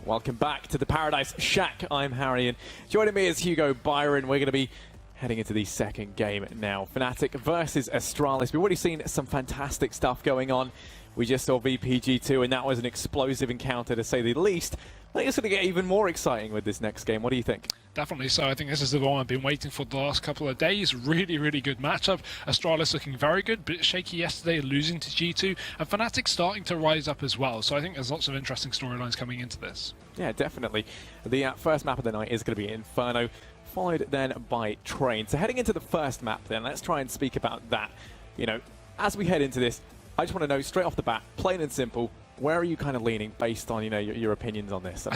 Welcome back to the Paradise Shack. I'm Harry, and joining me is Hugo Byron. We're going to be heading into the second game now. fnatic versus Astralis. We've already seen some fantastic stuff going on. We just saw VPG2, and that was an explosive encounter, to say the least. I think it's going to get even more exciting with this next game. What do you think? Definitely so. I think this is the one I've been waiting for the last couple of days. Really, really good matchup. Astralis looking very good, but shaky yesterday, losing to G2, and fnatic starting to rise up as well. So I think there's lots of interesting storylines coming into this. Yeah, definitely. The first map of the night is going to be Inferno, followed then by Train. So heading into the first map then, let's try and speak about that. You know, as we head into this, I just want to know straight off the bat, plain and simple, where are you kind of leaning based on, you know, your opinions on this? I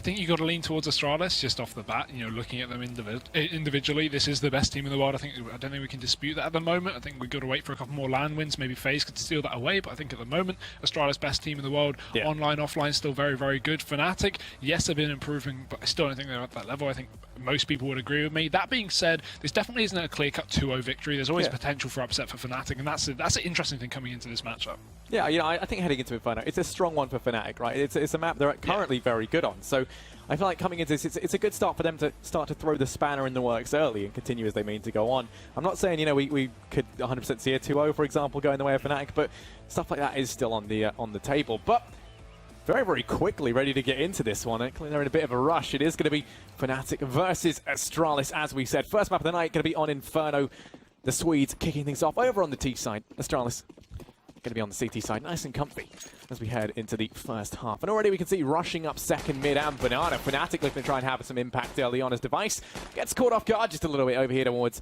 think you got to lean towards Astralis just off the bat. You know, looking at them individually, this is the best team in the world. I don't think we can dispute that at the moment. I think we've got to wait for a couple more LAN wins. Maybe FaZe could steal that away, but I think at the moment, Astralis best team in the world. Yeah. Online, offline, still very, very good. fnatic, yes, they've been improving, but I still don't think they're at that level. I think most people would agree with me. That being said, this definitely isn't a clear-cut 2-0 victory. There's always potential for upset for fnatic, and that's an interesting thing coming into this matchup. Yeah, you know, I think heading into Inferno, it's a strong one for fnatic, right? It's a map they're currently very good on. So I feel like coming into this, it's a good start for them to start to throw the spanner in the works early and continue as they mean to go on. I'm not saying, you know, we could 100% see a 2-0, for example, going the way of fnatic, but stuff like that is still on the table. But very, very quickly ready to get into this one. They're in a bit of a rush. It is going to be fnatic versus Astralis, as we said. First map of the night going to be on Inferno. The Swedes kicking things off over on the T side. Astralis going to be on the CT side, nice and comfy as we head into the first half. And already we can see rushing up second mid and Banana. fnatic looking to try and have some impact early on as DEIXE gets caught off guard just a little bit over here towards.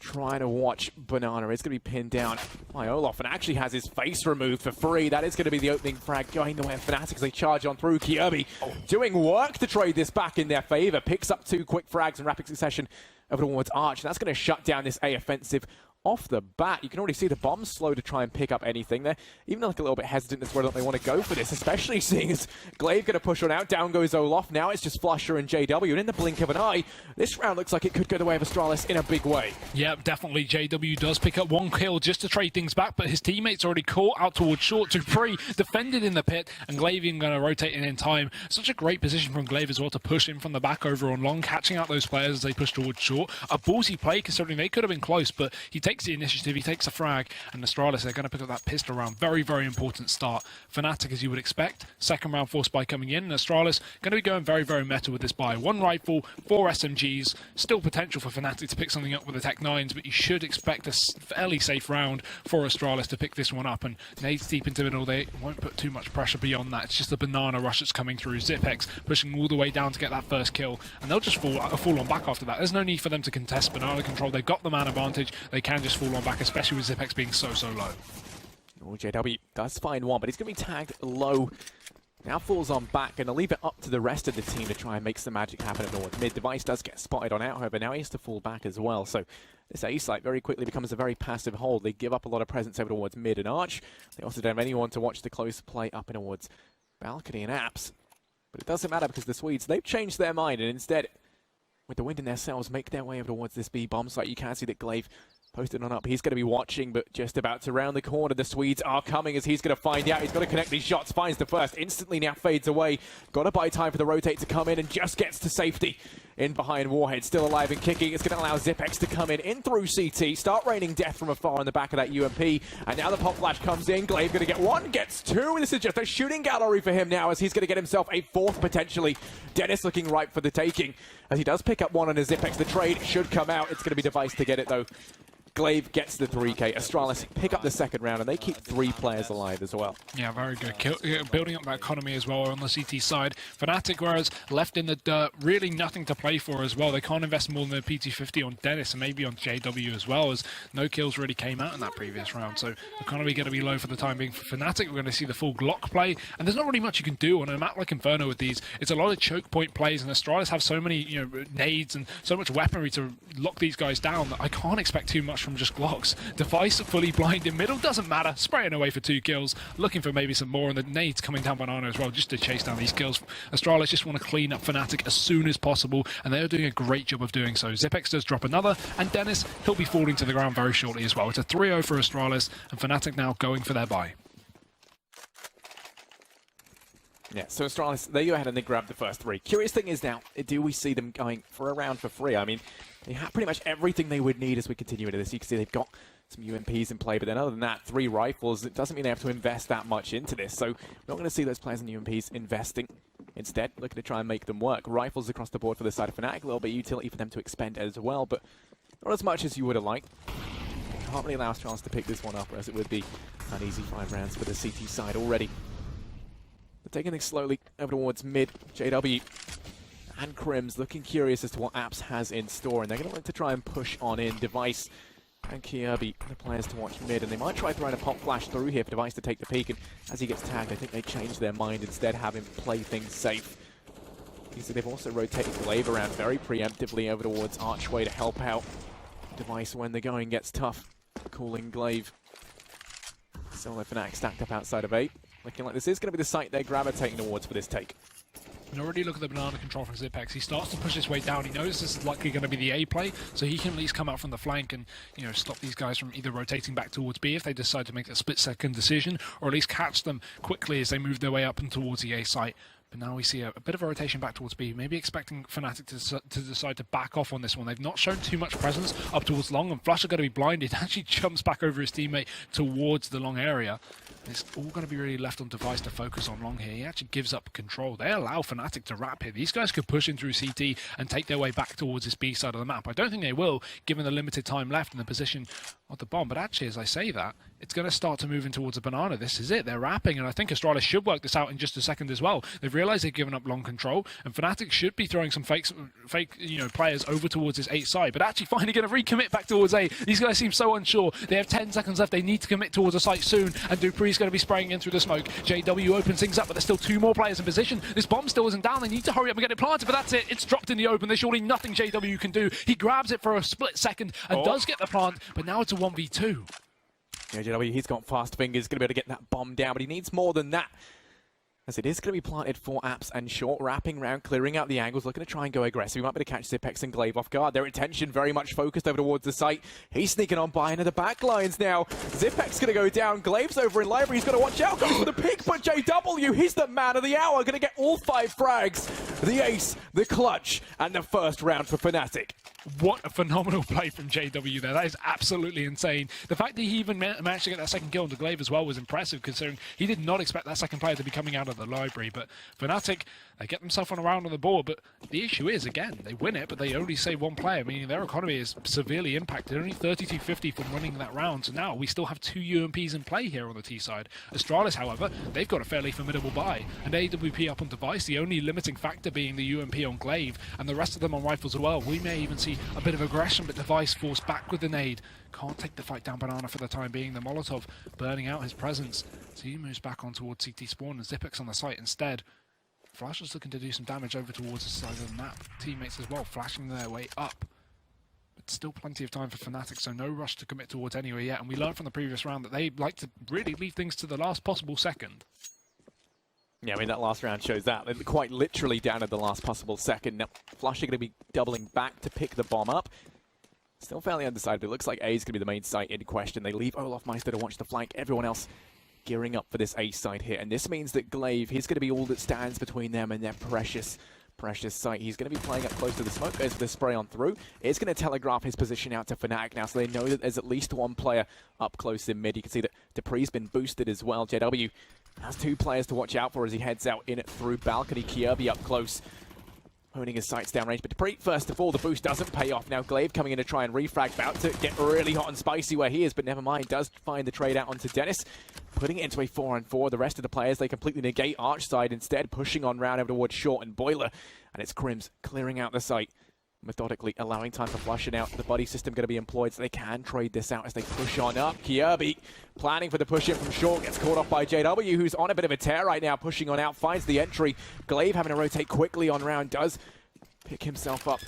Trying to watch Banana. It's going to be pinned down by Olof and actually has his face removed for free. That is going to be the opening frag going the way of fnatic as they charge on through. Kirby doing work to trade this back in their favor. Picks up 2 quick frags in rapid succession over towards Arch. And that's going to shut down this A offensive off the bat. You can already see the bombs slow to try and pick up anything there. Even like a little bit hesitant as to whether they want to go for this, especially seeing as Glaive going to push on out. Down goes Olof. Now it's just Flusher and JW. And in the blink of an eye, this round looks like it could go the way of Astralis in a big way. Yeah, definitely. JW does pick up 1 kill just to trade things back, but his teammates already caught out towards short. Dupree defended in the pit, and Glaive even going to rotate in time. Such a great position from Glaive as well to push in from the back over on long, catching out those players as they push towards short. A ballsy play considering they could have been close, but he takes the initiative, he takes a frag, and Astralis, they're going to pick up that pistol round. Very, very important start. fnatic, as you would expect, second round force buy coming in, and Astralis going to be going very, very meta with this buy. 1 rifle, 4 SMGs, still potential for fnatic to pick something up with the Tech 9s, but you should expect a fairly safe round for Astralis to pick this one up, and nades deep into middle, they won't put too much pressure beyond that. It's just the banana rush that's coming through. Zipex pushing all the way down to get that first kill, and they'll just fall on back after that. There's no need for them to contest banana control. They've got the man advantage. They can just fall on back, especially with Zipex being so low. Oh, JW does find one, but he's going to be tagged low. Now falls on back, and they'll leave it up to the rest of the team to try and make some magic happen at North mid. DEIXE does get spotted on out, however, now he has to fall back as well. So this A site very quickly becomes a very passive hold. They give up a lot of presence over towards mid and Arch. They also don't have anyone to watch the close play up and towards Balcony and Apps. But it doesn't matter because the Swedes, they've changed their mind, and instead, with the wind in their sails, make their way over towards this B bomb site. You can see that Glaive posted on up. He's going to be watching, but just about to round the corner. The Swedes are coming as he's going to find out. He's got to connect these shots. Finds the first. Instantly now fades away. Got to buy time for the rotate to come in and just gets to safety. In behind Warhead. Still alive and kicking. It's going to allow Zipex to come in through CT. Start raining death from afar on the back of that UMP. And now the pop flash comes in. Glaive going to get 1. Gets 2. This is just a shooting gallery for him now as he's going to get himself a 4th potentially. Dennis looking ripe for the taking. As he does pick up 1 on his Zipex. The trade should come out. It's going to be DEIXE to get it though. Glaive gets the 3K. Astralis pick up the second round, and they keep 3 players alive as well. Yeah, very good. Building up that economy as well on the CT side. fnatic, whereas left in the dirt, really nothing to play for as well. They can't invest more than their PT50 on Dennis and maybe on JW as well, as no kills really came out in that previous round. So economy going to be low for the time being for fnatic. We're going to see the full Glock play, and there's not really much you can do on a map like Inferno with these. It's a lot of choke point plays, and Astralis have so many, you know, nades and so much weaponry to lock these guys down that I can't expect too much from just Glocks. DEIXE fully blind in middle, doesn't matter, spraying away for 2 kills, looking for maybe some more, and the nades coming down Banana as well just to chase down these kills. Astralis just want to clean up fnatic as soon as possible, and they're doing a great job of doing so. Zipex does drop another, and Dennis, he'll be falling to the ground very shortly as well. It's a 3-0 for Astralis, and fnatic now going for their buy. Yeah, so Astralis, they go ahead and they grab the first 3. Curious thing is now, do we see them going for a round for free? I mean, they have pretty much everything they would need as we continue into this. You can see they've got some UMPs in play, but then other than that, 3 rifles, it doesn't mean they have to invest that much into this. So we're not going to see those players in UMPs investing. Instead, looking to try and make them work. Rifles across the board for the side of fnatic, a little bit of utility for them to expend as well, but not as much as you would have liked. Can't really allow Astralis to pick this one up, or else it would be an easy 5 rounds for the CT side already. But taking things slowly over towards mid, JW and Crims looking curious as to what Apps has in store, and they're going to look to try and push on in. DEIXE and Kirby, the players to watch mid, and they might try throwing a pop flash through here for DEIXE to take the peak, and as he gets tagged, I think they change their mind, instead have him play things safe. You see they've also rotated Glaive around very preemptively over towards Archway to help out DEIXE when the going gets tough. Calling Glaive. Solo fnatic stacked up outside of 8. Looking like this is going to be the site they're gravitating towards for this take. And already look at the banana control from Zipex. He starts to push his way down. He knows this is likely going to be the A play, so he can at least come out from the flank and, you know, stop these guys from either rotating back towards B if they decide to make a split-second decision, or at least catch them quickly as they move their way up and towards the A site. But now we see a bit of a rotation back towards B, maybe expecting fnatic to decide to back off on this one. They've not shown too much presence up towards long, and Flush are going to be blinded. Actually jumps back over his teammate towards the long area. It's all going to be really left on DEIXE to focus on long here. He actually gives up control. They allow fnatic to wrap here. These guys could push in through CT and take their way back towards this B side of the map. I don't think they will, given the limited time left in the position of the bomb. But actually, as I say that, it's going to start to move in towards a banana. This is it. They're wrapping, and I think Astralis should work this out in just a second as well. They've realized they've given up long control, and fnatic should be throwing some fake players over towards this 8 side, but actually finally going to recommit back towards A. These guys seem so unsure. They have 10 seconds left. They need to commit towards a site soon, and Dupree's going to be spraying in through the smoke. JW opens things up, but there's still 2 more players in position. This bomb still isn't down. They need to hurry up and get it planted, but that's it. It's dropped in the open. There's surely nothing JW can do. He grabs it for a split second and does get the plant, but now it's a 1v2. Yeah, JW, he's got fast fingers, going to be able to get that bomb down, but he needs more than that. As it is going to be planted for Apps and Short, wrapping around, clearing out the angles, looking to try and go aggressive. He might be able to catch Zipex and Glaive off guard. Their attention very much focused over towards the site. He's sneaking on by into the back lines now. Zipex going to go down. Glaive's over in library. He's got to watch out. Goes for the pick, but JW, he's the man of the hour. Going to get all 5 frags. The ace, the clutch, and the first round for fnatic. What a phenomenal play from JW there. That is absolutely insane. The fact that he even managed to get that second kill on the Glaive as well was impressive, considering he did not expect that second player to be coming out of the library. But fnatic, they get themselves on a round on the board, but the issue is, again, they win it, but they only save 1 player, meaning their economy is severely impacted. Only 3250 from winning that round, so now we still have 2 UMPs in play here on the T side. Astralis, however, they've got a fairly formidable buy, and AWP up on DEIXE, the only limiting factor being the UMP on Glaive, and the rest of them on rifles as well. We may even see a bit of aggression, but DEIXE forced back with the nade. Can't take the fight down banana for the time being. The Molotov burning out his presence. So he moves back on towards CT spawn, and Zipex on the site instead. Flash is looking to do some damage over towards the side of the map. Teammates as well, flashing their way up. But still plenty of time for fnatic, so no rush to commit towards anywhere yet. And we learned from the previous round that they like to really leave things to the last possible second. Yeah, I mean, that last round shows that. They're quite literally down at the last possible second. Now, Flush are going to be doubling back to pick the bomb up. Still fairly undecided, but it looks like A is going to be the main site in question. They leave Olaf Meister to watch the flank. Everyone else gearing up for this A side here. And this means that Glaive, he's going to be all that stands between them and their precious site. He's going to be playing up close to the smoke, goes for the spray on through. It's going to telegraph his position out to fnatic now, so they know that there's at least 1 player up close in mid. You can see that Dupree's been boosted as well. JW has 2 players to watch out for as he heads out in through balcony. Kirby up close, honing his sights downrange. But Dupree, first of all, the boost doesn't pay off. Now Glaive coming in to try and refrag, about to get really hot and spicy where he is, but never mind, does find the trade out onto Dennis, putting it into a 4-on-4. The rest of the players, they completely negate Arch side, instead pushing on round over towards Short and Boiler, and it's Crims clearing out the site, methodically allowing time for flushing out. The buddy system going to be employed, so they can trade this out as they push on up. Kirby planning for the push in from Short, gets caught off by JW, who's on a bit of a tear right now, pushing on out, finds the entry. Glaive having to rotate quickly on round, does pick himself up.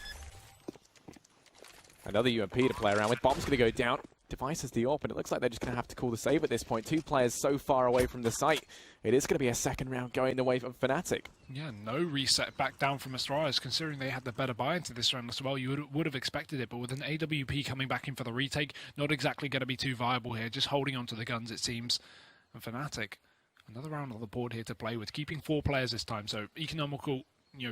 Another UMP to play around with. Bomb's going to go down. DEIXE is the AWP, and it looks like they're just going to have to call the save at this point. 2 players so far away from the site. It is going to be a second round going the way of fnatic. Yeah, no reset back down from Astralis, considering they had the better buy into this round as well. You would have expected it, but with an AWP coming back in for the retake, not exactly going to be too viable here. Just holding on to the guns, it seems. And fnatic, Another round on the board here to play with, keeping 4 players this time, so economical.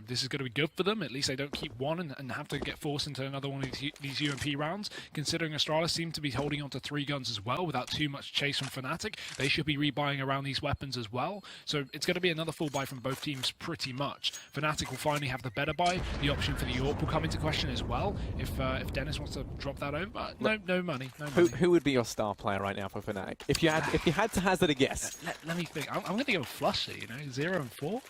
This is going to be good for them. At least they don't keep one and have to get forced into another one of these UMP rounds. Considering Astralis seem to be holding on to 3 guns as well without too much chase from fnatic, they should be rebuying around these weapons as well. So it's going to be another full buy from both teams pretty much. fnatic will finally have the better buy. The option for the AWP will come into question as well if Dennis wants to drop that over. But no money. Who would be your star player right now for fnatic? If you had to hazard a guess. Let me think. I'm going to go Flushy. 0 and 4.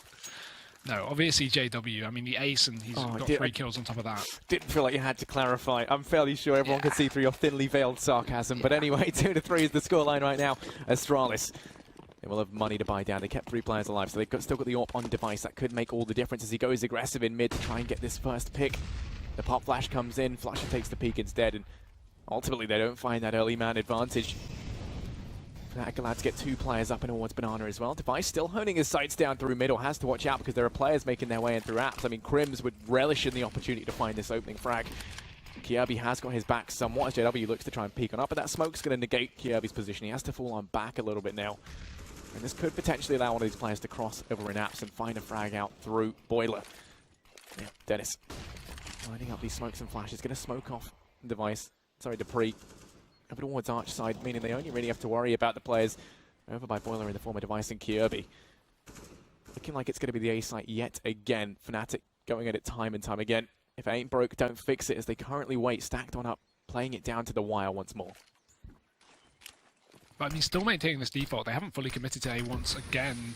No, obviously JW. I mean, the ace, and he's got 3 kills on top of that. Didn't feel like you had to clarify. I'm fairly sure everyone can see through your thinly veiled sarcasm. But anyway, 2-3 is the scoreline right now. Astralis, they will have money to buy down. They kept 3 players alive, so they've still got the AWP on DEIXE. That could make all the difference as he goes aggressive in mid to try and get this first pick. The pop flash comes in. Flusher takes the peek instead, and ultimately they don't find that early man advantage. fnatic allowed to get 2 players up and towards Banana as well. DEIXE still honing his sights down through middle, has to watch out because there are players making their way in through apps. I mean, Crims would relish in the opportunity to find this opening frag. Kirby has got his back somewhat as JW looks to try and peek on up, but that smoke's going to negate Kirby's position. He has to fall on back a little bit now. And this could potentially allow one of these players to cross over in apps and find a frag out through Boiler. Yeah, Dennis lining up these smokes and flashes, going to smoke off DEIXE. Sorry, Dupree. Over towards Arch side, meaning they only really have to worry about the players over by Boiler in the form of DEIXE and Kirby. Looking like it's going to be the A site yet again. fnatic going at it time and time again. If it ain't broke, don't fix it, as they currently wait, stacked on up, playing it down to the wire once more. But I mean, still maintaining this default. They haven't fully committed to A once again.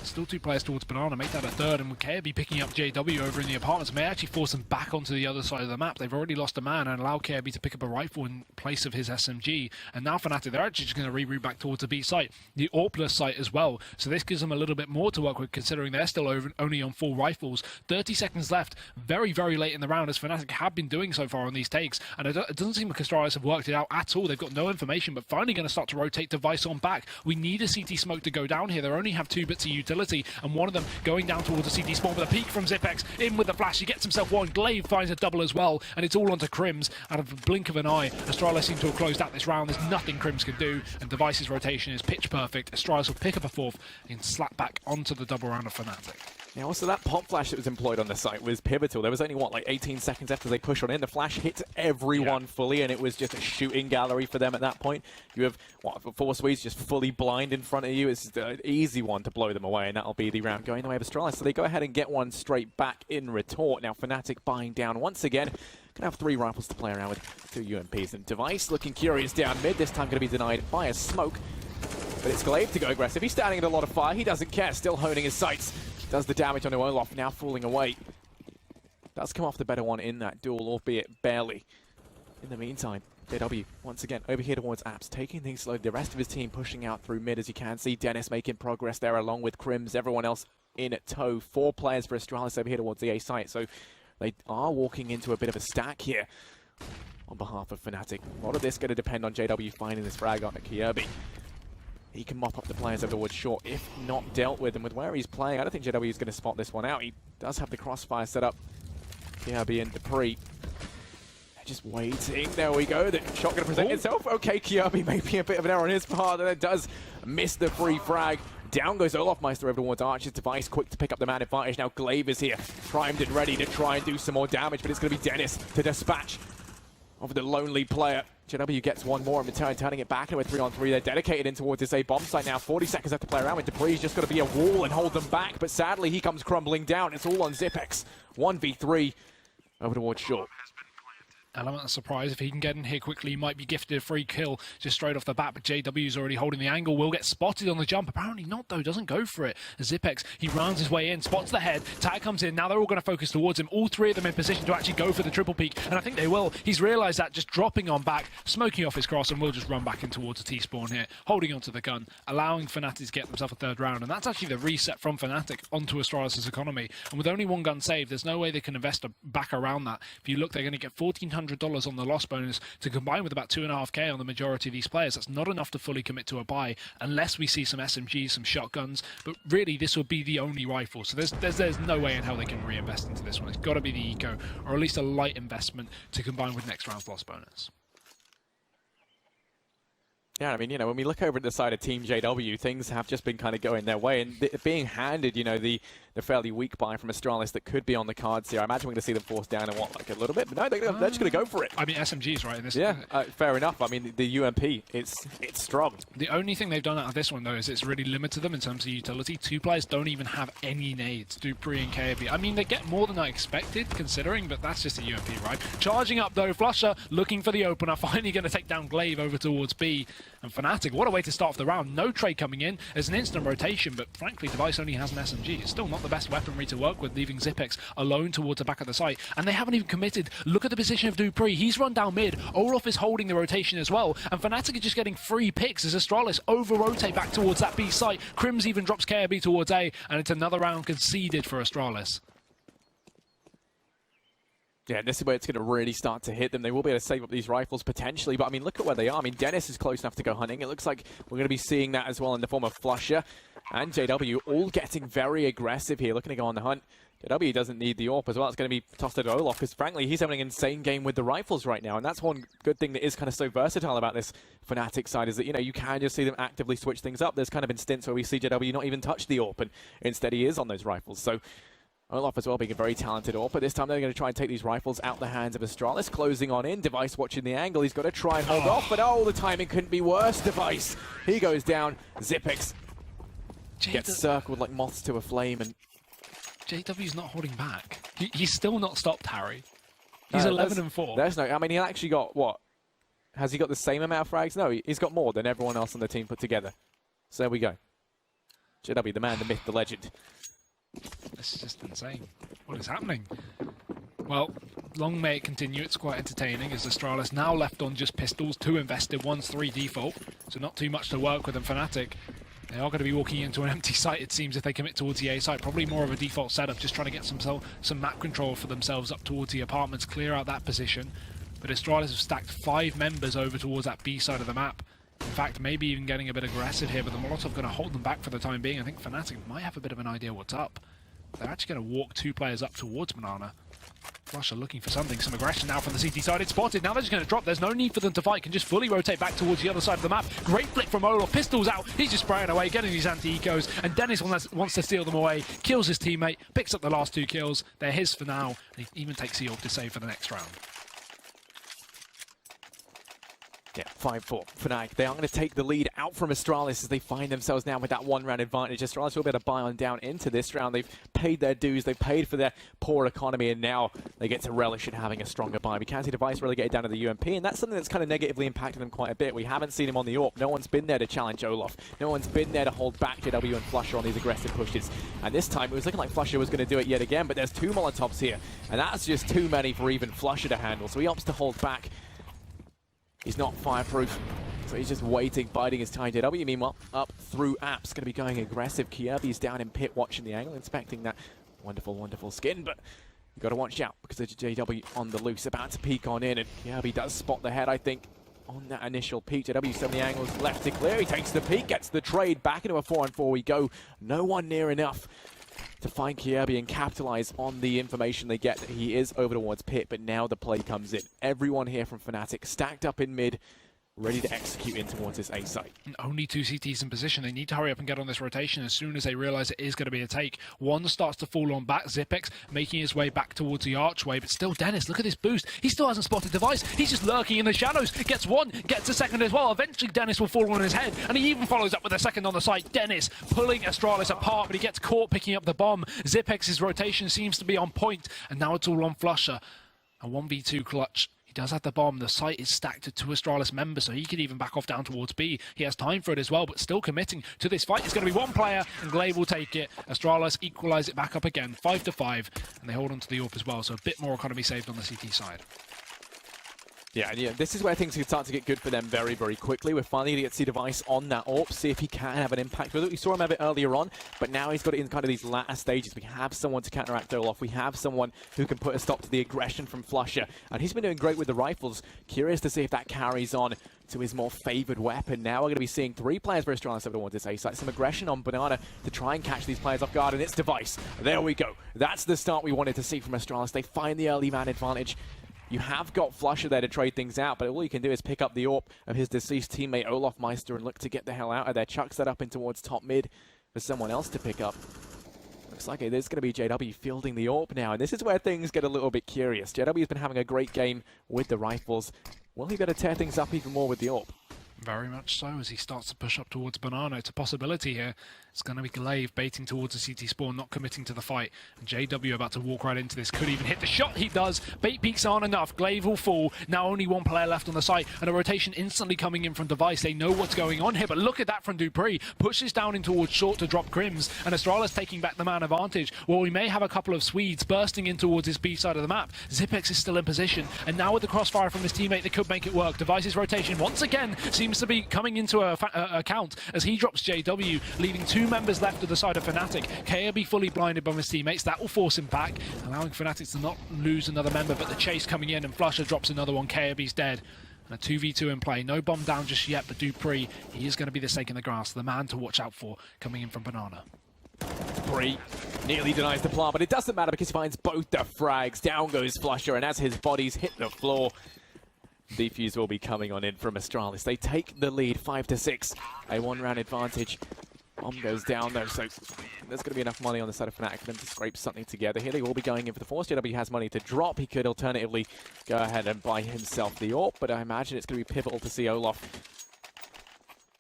Still 2 players towards Banana, make that a 3rd, and with Kirby picking up JW over in the apartments may actually force them back onto the other side of the map. They've already lost a man and allowed Kirby to pick up a rifle in place of his SMG, and now fnatic, they're actually just going to reroute back towards the B site, the AWPless site as well, so this gives them a little bit more to work with considering they're still only on 4 rifles. 30 seconds left, very late in the round, as fnatic have been doing so far on these takes, and it doesn't seem like Astralis have worked it out at all. They've got no information, but finally going to start to rotate DEIXE on back. We need a CT smoke to go down here. They only have 2 bits of utility, and one of them going down towards the CT spawn with a peek from Zipex. In with the flash, he gets himself one. Glaive finds a double as well, and it's all onto Crims out of a blink of an eye. Astralis seem to have closed out this round. There's nothing Crims can do, and DEIXE's rotation is pitch perfect. Astralis will pick up a 4th and slap back onto the double round of fnatic. Yeah, also that pop flash that was employed on the site was pivotal. There was only, what, like 18 seconds after they push on in. The flash hits everyone fully, and it was just a shooting gallery for them at that point. You have, what, 4 Swedes just fully blind in front of you. It's an easy one to blow them away, and that'll be the round going the way of Astralis. So they go ahead and get one straight back in retort. Now fnatic buying down once again. Gonna have 3 rifles to play around with, 2 UMPs. And DEIXE looking curious down mid, this time gonna be denied by a smoke. But it's Glaive to go aggressive. He's standing in a lot of fire. He doesn't care, still honing his sights. Does the damage on Olaf, now falling away. Does come off the better one in that duel, albeit barely. In the meantime, JW, once again, over here towards apps, taking things slow. The rest of his team pushing out through mid, as you can see. Dennis making progress there, along with Crims. Everyone else in tow. 4 players for Astralis over here towards the A site. So they are walking into a bit of a stack here on behalf of fnatic. A lot of this going to depend on JW finding this frag on Kirby. He can mop up the players over towards short, if not dealt with. And with where he's playing, I don't think JW is going to spot this one out. He does have the crossfire set up. Kirby and Dupree. They're just waiting. There we go. The shot going to present itself. Okay, Kirby maybe a bit of an error on his part, and it does miss the free frag. Down goes Olafmeister over towards Archer's DEIXE, quick to pick up the man advantage. Now Glaive is here, primed and ready to try and do some more damage, but it's going to be Dennis to dispatch of the lonely player. JW gets one more in return, turning it back into a 3-on-3. They're dedicated in towards this A bomb site now. 40 seconds left to play around with. Dupree's just got to be a wall and hold them back, but sadly he comes crumbling down. It's all on Zipex. 1v3 over towards short. Element of surprise. If he can get in here quickly, he might be gifted a free kill just straight off the bat, but JW's already holding the angle. Will get spotted on the jump. Apparently not, though. Doesn't go for it. Zipex, he rounds his way in, spots the head. Tag comes in. Now they're all going to focus towards him. All 3 of them in position to actually go for the triple peak, and I think they will. He's realised that, just dropping on back, smoking off his cross, and will just run back in towards the T-spawn here, holding onto the gun, allowing fnatic to get themselves a 3rd round, and that's actually the reset from fnatic onto Astralis' economy. And with only 1 gun saved, there's no way they can invest back around that. If you look, they're going to get $1,400 on the loss bonus to combine with about 2.5k on the majority of these players. That's not enough to fully commit to a buy unless we see some SMGs, some shotguns, but really this will be the only rifle, so there's no way in how they can reinvest into this one. It's got to be the eco, or at least a light investment to combine with next round's loss bonus. Yeah, I mean, you know, when we look over at the side of Team JW, things have just been kind of going their way, and being handed, you know, the fairly weak buy from Astralis that could be on the cards here. I imagine we're going to see them forced down in, what, like a little bit? But no, they're just going to go for it. I mean, SMG's right in this. Yeah, fair enough. I mean, the UMP, it's strong. The only thing they've done out of this one, though, is it's really limited them in terms of utility. Two players don't even have any nades, Dupree and KAB. I mean, they get more than I expected, considering, but that's just a UMP, right? Charging up, though, flusha, looking for the opener, finally going to take down Glaive over towards B. And fnatic, what a way to start off the round. No trade coming in. There's an instant rotation, but frankly, DEIXE only has an SMG. It's still not the best weaponry to work with, leaving Zipex alone towards the back of the site. And they haven't even committed. Look at the position of Dupree. He's run down mid. Olof is holding the rotation as well. And fnatic are just getting free picks as Astralis over-rotate back towards that B site. Crims even drops KAB towards A, and it's another round conceded for Astralis. Yeah, this is where it's going to really start to hit them. They will be able to save up these rifles potentially, but I mean, look at where they are. I mean, Dennis is close enough to go hunting. It looks like we're going to be seeing that as well in the form of flusha and JW, all getting very aggressive here, looking to go on the hunt. JW doesn't need the AWP as well. It's going to be tossed to Olof because, frankly, he's having an insane game with the rifles right now, and that's one good thing that is kind of so versatile about this fnatic side is that, you know, you can just see them actively switch things up. There's kind of been stints where we see JW not even touch the AWP, and instead he is on those rifles. So Olof as well being a very talented AWP, but this time they're going to try and take these rifles out the hands of Astralis, closing on in. DEIXE watching the angle. He's got to try and hold off, but oh, the timing couldn't be worse. DEIXE, he goes down. Zipex gets circled like moths to a flame, and JW's not holding back. He's still not stopped, Harry. He's 11 and 4. There's no, I mean, he actually got, what? Has he got the same amount of frags? No, he's got more than everyone else on the team put together. So there we go. JW, the man, the myth, the legend. This is just insane. What is happening? Well, long may it continue. It's quite entertaining as Astralis now left on just pistols, 2 invested, 1's 3 default. So not too much to work with, and fnatic, they are going to be walking into an empty site, it seems, if they commit towards the A site. Probably more of a default setup, just trying to get some map control for themselves up towards the apartments, clear out that position. But Astralis have stacked 5 members over towards that B side of the map. In fact, maybe even getting a bit aggressive here, but the Molotov going to hold them back for the time being. I think fnatic might have a bit of an idea what's up. They're actually going to walk 2 players up towards Banana. flusha looking for something, some aggression now from the CT side. It's spotted, now they're just going to drop. There's no need for them to fight, can just fully rotate back towards the other side of the map. Great flick from Olof, pistols out, he's just spraying away, getting these anti-ecos, and Dennis wants to steal them away, kills his teammate, picks up the last 2 kills. They're his for now, and he even takes the AWP to save for the next round. Yeah, 5-4 fnatic. They are going to take the lead out from Astralis as they find themselves now with that 1-round advantage. Astralis will be able to buy on down into this round. They've paid their dues, they've paid for their poor economy, and now they get to relish in having a stronger buy. We can see DEIXE relegated down to the UMP, and that's something that's kind of negatively impacted them quite a bit. We haven't seen him on the AWP. No one's been there to challenge Olof. No one's been there to hold back JW and flusha on these aggressive pushes. And this time, it was looking like flusha was going to do it yet again, but there's 2 Molotovs here, and that's just too many for even flusha to handle. So he opts to hold back. He's not fireproof, so he's just waiting, biding his time. JW, meanwhile, up through apps, going to be going aggressive. Kirby's down in pit watching the angle, inspecting that wonderful, wonderful skin, but you've got to watch out because there's JW on the loose, about to peek on in, and Kirby does spot the head, I think, on that initial peek. JW, some of the angles left to clear. He takes the peek, gets the trade, back into a 4-on-4 we go. No one near enough to find Kirby and capitalize on the information they get that he is over towards pit, but now the play comes in. Everyone here from fnatic stacked up in mid, ready to execute in towards this A site. And only 2 CTs in position. They need to hurry up and get on this rotation as soon as they realize it is going to be a take. One starts to fall on back. Zipex making his way back towards the archway, but still Dennis, look at this boost. He still hasn't spotted DEIXE. He's just lurking in the shadows. Gets one, gets a second as well. Eventually Dennis will fall on his head, and he even follows up with a second on the site. Dennis pulling Astralis apart, but he gets caught picking up the bomb. Zipex's rotation seems to be on point, and now it's all on flusha. A 1v2 clutch. Does have the bomb. The site is stacked to 2 Astralis members, so he can even back off down towards B. He has time for it as well, but still committing to this fight. It's going to be 1 player, and Glaive will take it. Astralis equalise it back up again, 5-5, and they hold on to the AWP as well, so a bit more economy saved on the CT side. Yeah, this is where things can start to get good for them very, very quickly. We're finally going to get to see DEIXE on that AWP, see if he can have an impact with it. We saw him have it earlier on, but now he's got it in kind of these latter stages. We have someone to counteract Olof. We have someone who can put a stop to the aggression from flusha, and he's been doing great with the rifles. Curious to see if that carries on to his more favoured weapon. Now we're going to be seeing 3 players for Astralis over towards this A site. Some aggression on Banana to try and catch these players off guard, and it's DEIXE. There we go. That's the start we wanted to see from Astralis. They find the early man advantage. You have got flusha there to trade things out, but all you can do is pick up the AWP of his deceased teammate Olaf Meister and look to get the hell out of there. Chucks that up in towards top mid for someone else to pick up. Looks like it is going to be JW fielding the AWP now, and this is where things get a little bit curious. JW's been having a great game with the rifles. Will he be able to tear things up even more with the AWP? Very much so, as he starts to push up towards Banana. It's a possibility here. It's going to be Glaive baiting towards the CT spawn, not committing to the fight. And JW about to walk right into this. Could even hit the shot. He does. Bait peeks aren't enough. Glaive will fall. Now only one player left on the site. And a rotation instantly coming in from DEIXE. They know what's going on here. But look at that from Dupree. Pushes down in towards short to drop Crims. And Astralis taking back the man advantage. Well, we may have a couple of Swedes bursting in towards his B side of the map. Zipex is still in position. And now with the crossfire from his teammate, they could make it work. DEIXE's rotation once again seems to be coming into a count as he drops JW, leaving two members left of the side of fnatic. KRB fully blinded by his teammates. That will force him back, allowing fnatic to not lose another member, but the chase coming in and flusha drops another one. KRB's dead. And a 2v2 in play. No bomb down just yet, but Dupree, he is going to be the stake in the grass, the man to watch out for coming in from Banana. Dupree nearly denies the plant, but it doesn't matter because he finds both the frags. Down goes flusha, and as his bodies hit the floor, defuse will be coming on in from Astralis. They take the lead 5-6, a one-round advantage. Bomb goes down though, so there's going to be enough money on the side of fnatic for them to scrape something together. Here they will be going in for the force. JW has money to drop. He could alternatively go ahead and buy himself the AWP, but I imagine it's going to be pivotal to see Olaf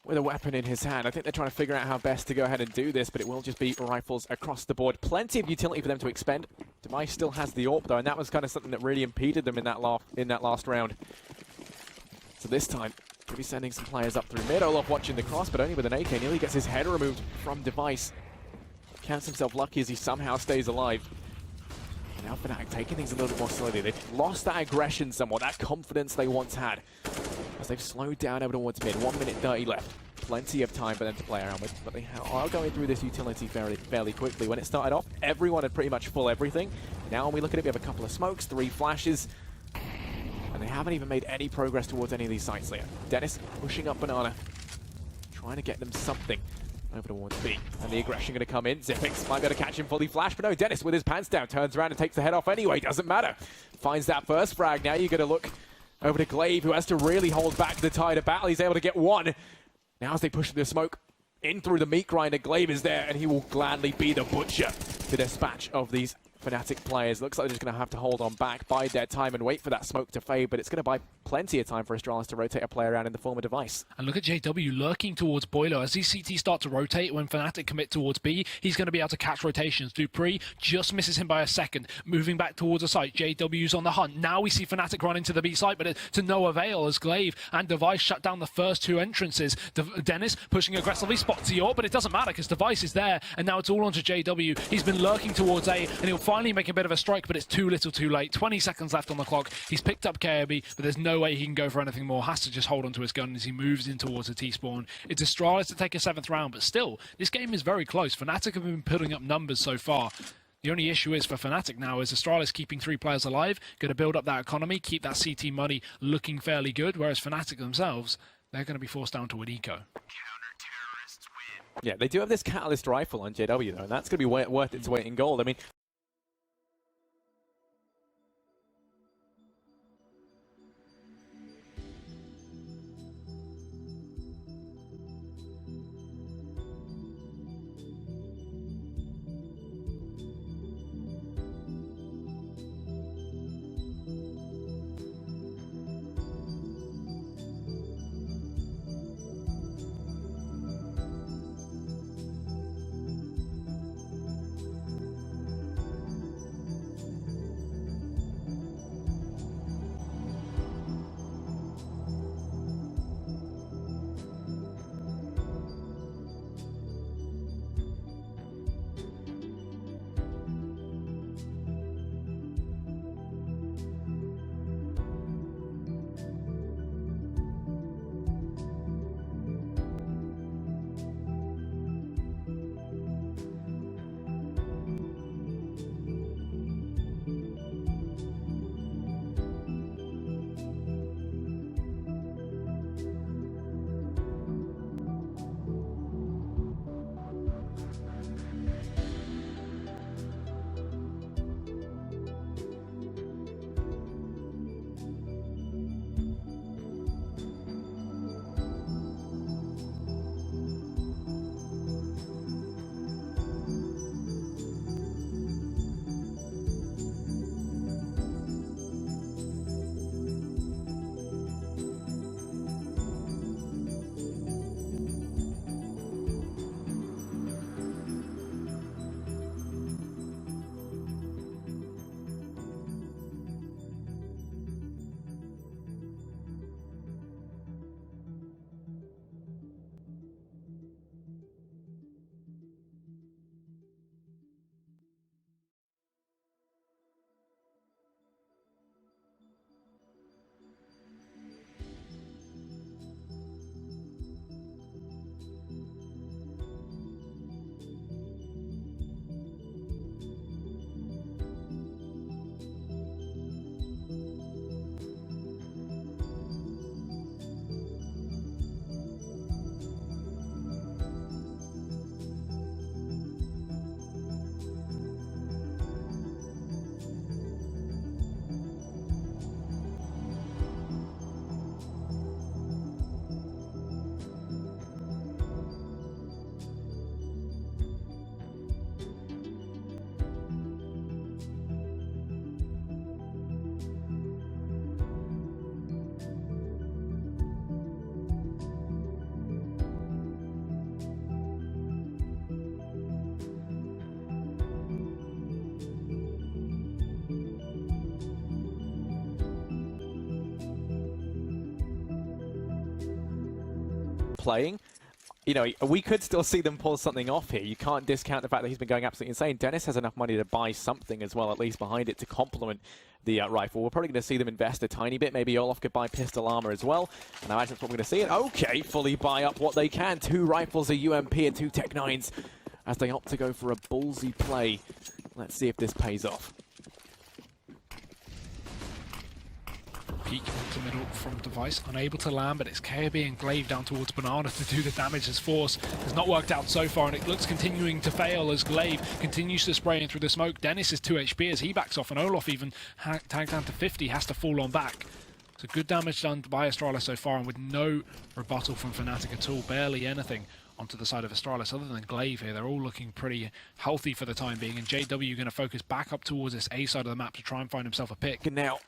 with a weapon in his hand. I think they're trying to figure out how best to go ahead and do this, but it will just be rifles across the board. Plenty of utility for them to expend. DEIXE still has the AWP though, and that was kind of something that really impeded them in that last round. So this time, could be sending some players up through mid. Olaf watching the cross, but only with an AK. Nearly gets his head removed from DEIXE. Counts himself lucky as he somehow stays alive. Now fnatic taking things a little bit more slowly. They've lost that aggression somewhat, that confidence they once had, as they've slowed down over towards mid. 1 minute 30 left. Plenty of time for them to play around with, but they are going through this utility fairly quickly. When it started off, everyone had pretty much full everything. Now when we look at it, we have a couple of smokes, 3 flashes, and they haven't even made any progress towards any of these sites yet. Dennis pushing up Banana, trying to get them something over towards B. And the aggression going to come in. Zipex might be able to catch him fully flash, but no, Dennis with his pants down turns around and takes the head off anyway. Doesn't matter. Finds that first frag. Now you're going to look over to Glaive, who has to really hold back the tide of battle. He's able to get one. Now as they push the smoke in through the meat grinder, Glaive is there, and he will gladly be the butcher to dispatch of these fnatic players. Looks like they're just going to have to hold on back, bide their time and wait for that smoke to fade, but it's going to buy plenty of time for Astralis to rotate a player around in the form of DEIXE. And look at JW lurking towards Boiler. As these CTs start to rotate, when fnatic commit towards B, he's going to be able to catch rotations. Dupree just misses him by a second, moving back towards the site. JW's on the hunt. Now we see fnatic run into the B site, but to no avail as Glaive and DEIXE shut down the first 2 entrances. Dennis pushing aggressively, spots the AWP, but it doesn't matter because DEIXE is there, and now it's all onto JW. He's been lurking towards A, and he'll finally make a bit of a strike, but it's too little too late. 20 seconds left on the clock. He's picked up KRB, but there's no way he can go for anything more. Has to just hold onto his gun as he moves in towards the T-spawn. It's Astralis to take a 7th round, but still, this game is very close. fnatic have been putting up numbers so far. The only issue is for fnatic now is Astralis keeping 3 players alive, going to build up that economy, keep that CT money looking fairly good, whereas fnatic themselves, they're going to be forced down to an eco. Yeah, they do have this Catalyst rifle on JW though, and that's going to be worth its weight in gold. I mean, playing, you know, we could still see them pull something off here. You can't discount the fact that he's been going absolutely insane. Dennis has enough money to buy something as well, at least behind it, to complement the rifle. We're probably going to see them invest a tiny bit. Maybe Olaf could buy pistol armor as well. And I imagine that's what we're going to see. And okay, fully buy up what they can. 2 rifles, a UMP, and 2 Tech 9s as they opt to go for a ballsy play. Let's see if this pays off. Peek into middle from DEIXE, unable to land, but it's KB and Glaive down towards Banana to do the damage as Force. Has not worked out so far, and it looks continuing to fail as Glaive continues to spray in through the smoke. Dennis is 2 HP as he backs off, and Olaf even tagged down to 50, has to fall on back. So good damage done by Astralis so far, and with no rebuttal from fnatic at all, barely anything onto the side of Astralis other than Glaive here. They're all looking pretty healthy for the time being, and JW going to focus back up towards this A side of the map to try and find himself a pick. And now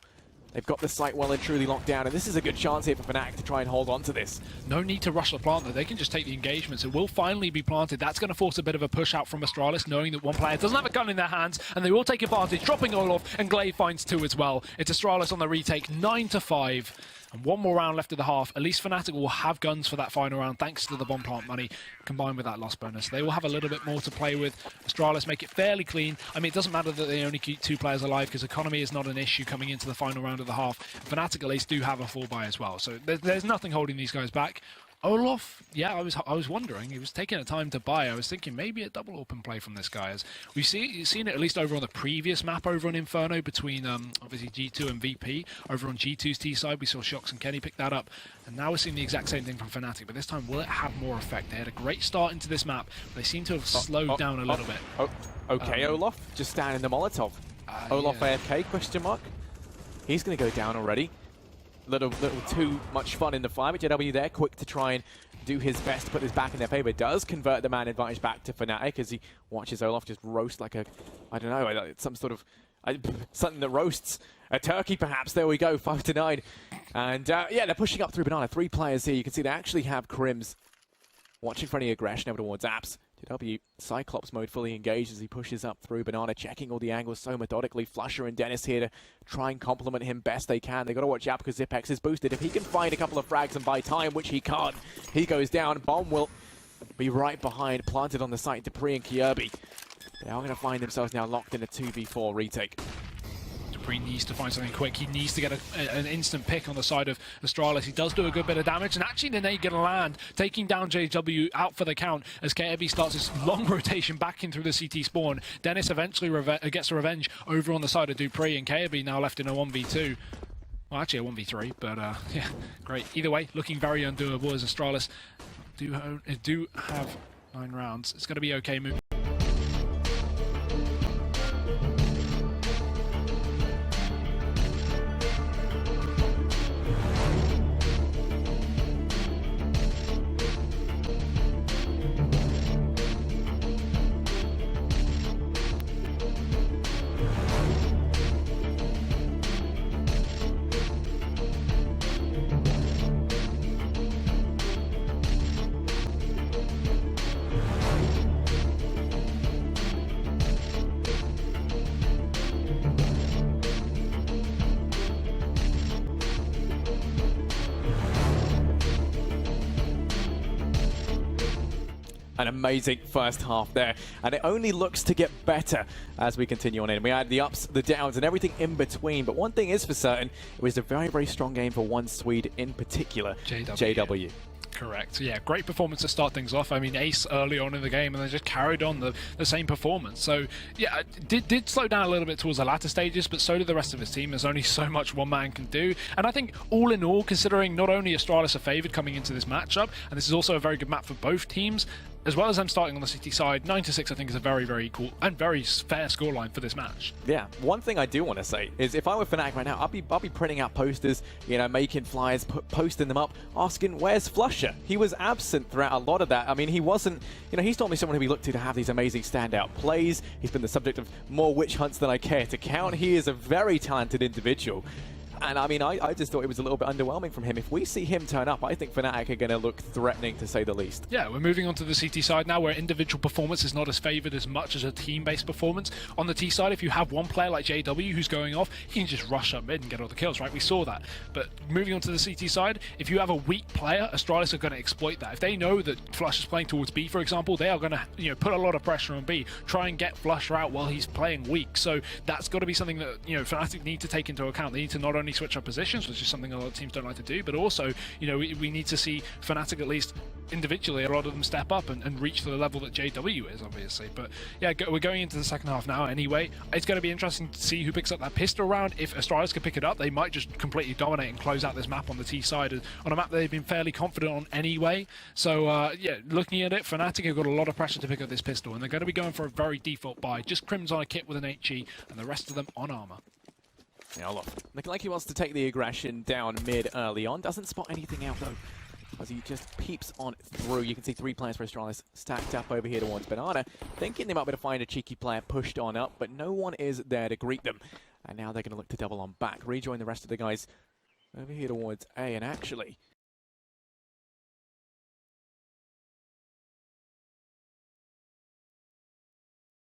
they've got the site well and truly locked down, and this is a good chance here for fnatic to try and hold on to this. No need to rush the plant though, they can just take the engagements. It will finally be planted. That's going to force a bit of a push out from Astralis, knowing that one player doesn't have a gun in their hands, and they will take advantage, dropping Olaf, and Glaive finds 2 as well. It's Astralis on the retake, 9-5. And 1 more round left of the half. At least fnatic will have guns for that final round thanks to the bomb plant money combined with that loss bonus. They will have a little bit more to play with. Astralis make it fairly clean. I mean, it doesn't matter that they only keep 2 players alive because economy is not an issue coming into the final round of the half. fnatic at least do have a full buy as well. So there's nothing holding these guys back. Olaf, yeah, I was wondering. He was taking a time to buy. I was thinking maybe a double open play from this guy. As we've seen it at least over on the previous map over on Inferno between obviously G2 and VP. Over on G2's T side, we saw Shox and Kenny pick that up. And now we're seeing the exact same thing from fnatic, but this time will it have more effect? They had a great start into this map, but they seem to have slowed down a little bit. Okay, Olaf, just standing the Molotov. Olaf yeah. AFK, question mark. He's going to go down already. Little too much fun in the fire, but JW there, quick to try and do his best to put this back in their favor. Does convert the man advantage back to fnatic as he watches Olaf just roast like a, I don't know, some sort of, something that roasts a turkey perhaps. There we go, 5-9. And yeah, they're pushing up through Banana. 3 players here. You can see they actually have Crims watching for any aggression over towards Apps. JW, Cyclops mode fully engaged as he pushes up through Banana, checking all the angles so methodically. Flusher and Dennis here to try and complement him best they can. They've got to watch out because Zipex is boosted. If he can find a couple of frags and buy time, which he can't, he goes down. Bomb will be right behind, planted on the site. Dupree and Kirby. They are going to find themselves now locked in a 2v4 retake. Dupree needs to find something quick. He needs to get an instant pick on the side of Astralis. He does do a good bit of damage, and actually the nade going to land, taking down JW out for the count as KRB starts his long rotation back in through the CT spawn. Dennis eventually gets a revenge over on the side of Dupree, and KRB now left in a 1v2. Well, actually a 1v3, but yeah, great. Either way, looking very undoable as Astralis do have 9 rounds. It's going to be okay moving. An amazing first half there, and it only looks to get better as we continue on in. We had the ups, the downs, and everything in between, but one thing is for certain, it was a very, very strong game for one Swede in particular, JW. Correct. Yeah, great performance to start things off. I mean, ace early on in the game, and they just carried on the same performance. So, yeah, did slow down a little bit towards the latter stages, but so did the rest of his team. There's only so much one man can do. And I think, all in all, considering not only Astralis are favoured coming into this matchup, and this is also a very good map for both teams, as well as them starting on the City side, 9-6 I think is a very, very equal and very fair scoreline for this match. Yeah, one thing I do want to say is if I were fnatic right now, I'll be printing out posters, you know, making flyers, posting them up, asking where's Flusher? He was absent throughout a lot of that. I mean, he wasn't, you know, he's normally someone who we look to have these amazing standout plays. He's been the subject of more witch hunts than I care to count. He is a very talented individual. And I mean, I just thought it was a little bit underwhelming from him. If we see him turn up, I think fnatic are going to look threatening, to say the least. Yeah, we're moving on to the CT side now, where individual performance is not as favoured as much as a team-based performance. On the T side, if you have one player like JW who's going off, he can just rush up mid and get all the kills, right? We saw that. But moving on to the CT side, if you have a weak player, Astralis are going to exploit that. If they know that Flush is playing towards B, for example, they are going to put a lot of pressure on B, try and get Flusher out while he's playing weak. So that's got to be something that fnatic need to take into account. They need to not only switch up positions, which is something a lot of teams don't like to do, but also we need to see fnatic, at least individually, a lot of them step up and reach to the level that JW is, obviously. But yeah, we're going into the second half now anyway. It's going to be interesting to see who picks up that pistol round. If Astralis can pick it up, they might just completely dominate and close out this map on the T side, on a map that they've been fairly confident on anyway. So yeah, looking at it, fnatic have got a lot of pressure to pick up this pistol, and they're going to be going for a very default buy. Just Crim's on a kit with an HE, and the rest of them on armor. Yeah, look, looking like he wants to take the aggression down mid early on. Doesn't spot anything out though, as he just peeps on through. You can see 3 players for Astralis stacked up over here towards Banana, thinking they might be able to find a cheeky player pushed on up, but no one is there to greet them. And now they're going to look to double on back, rejoin the rest of the guys over here towards A, and actually...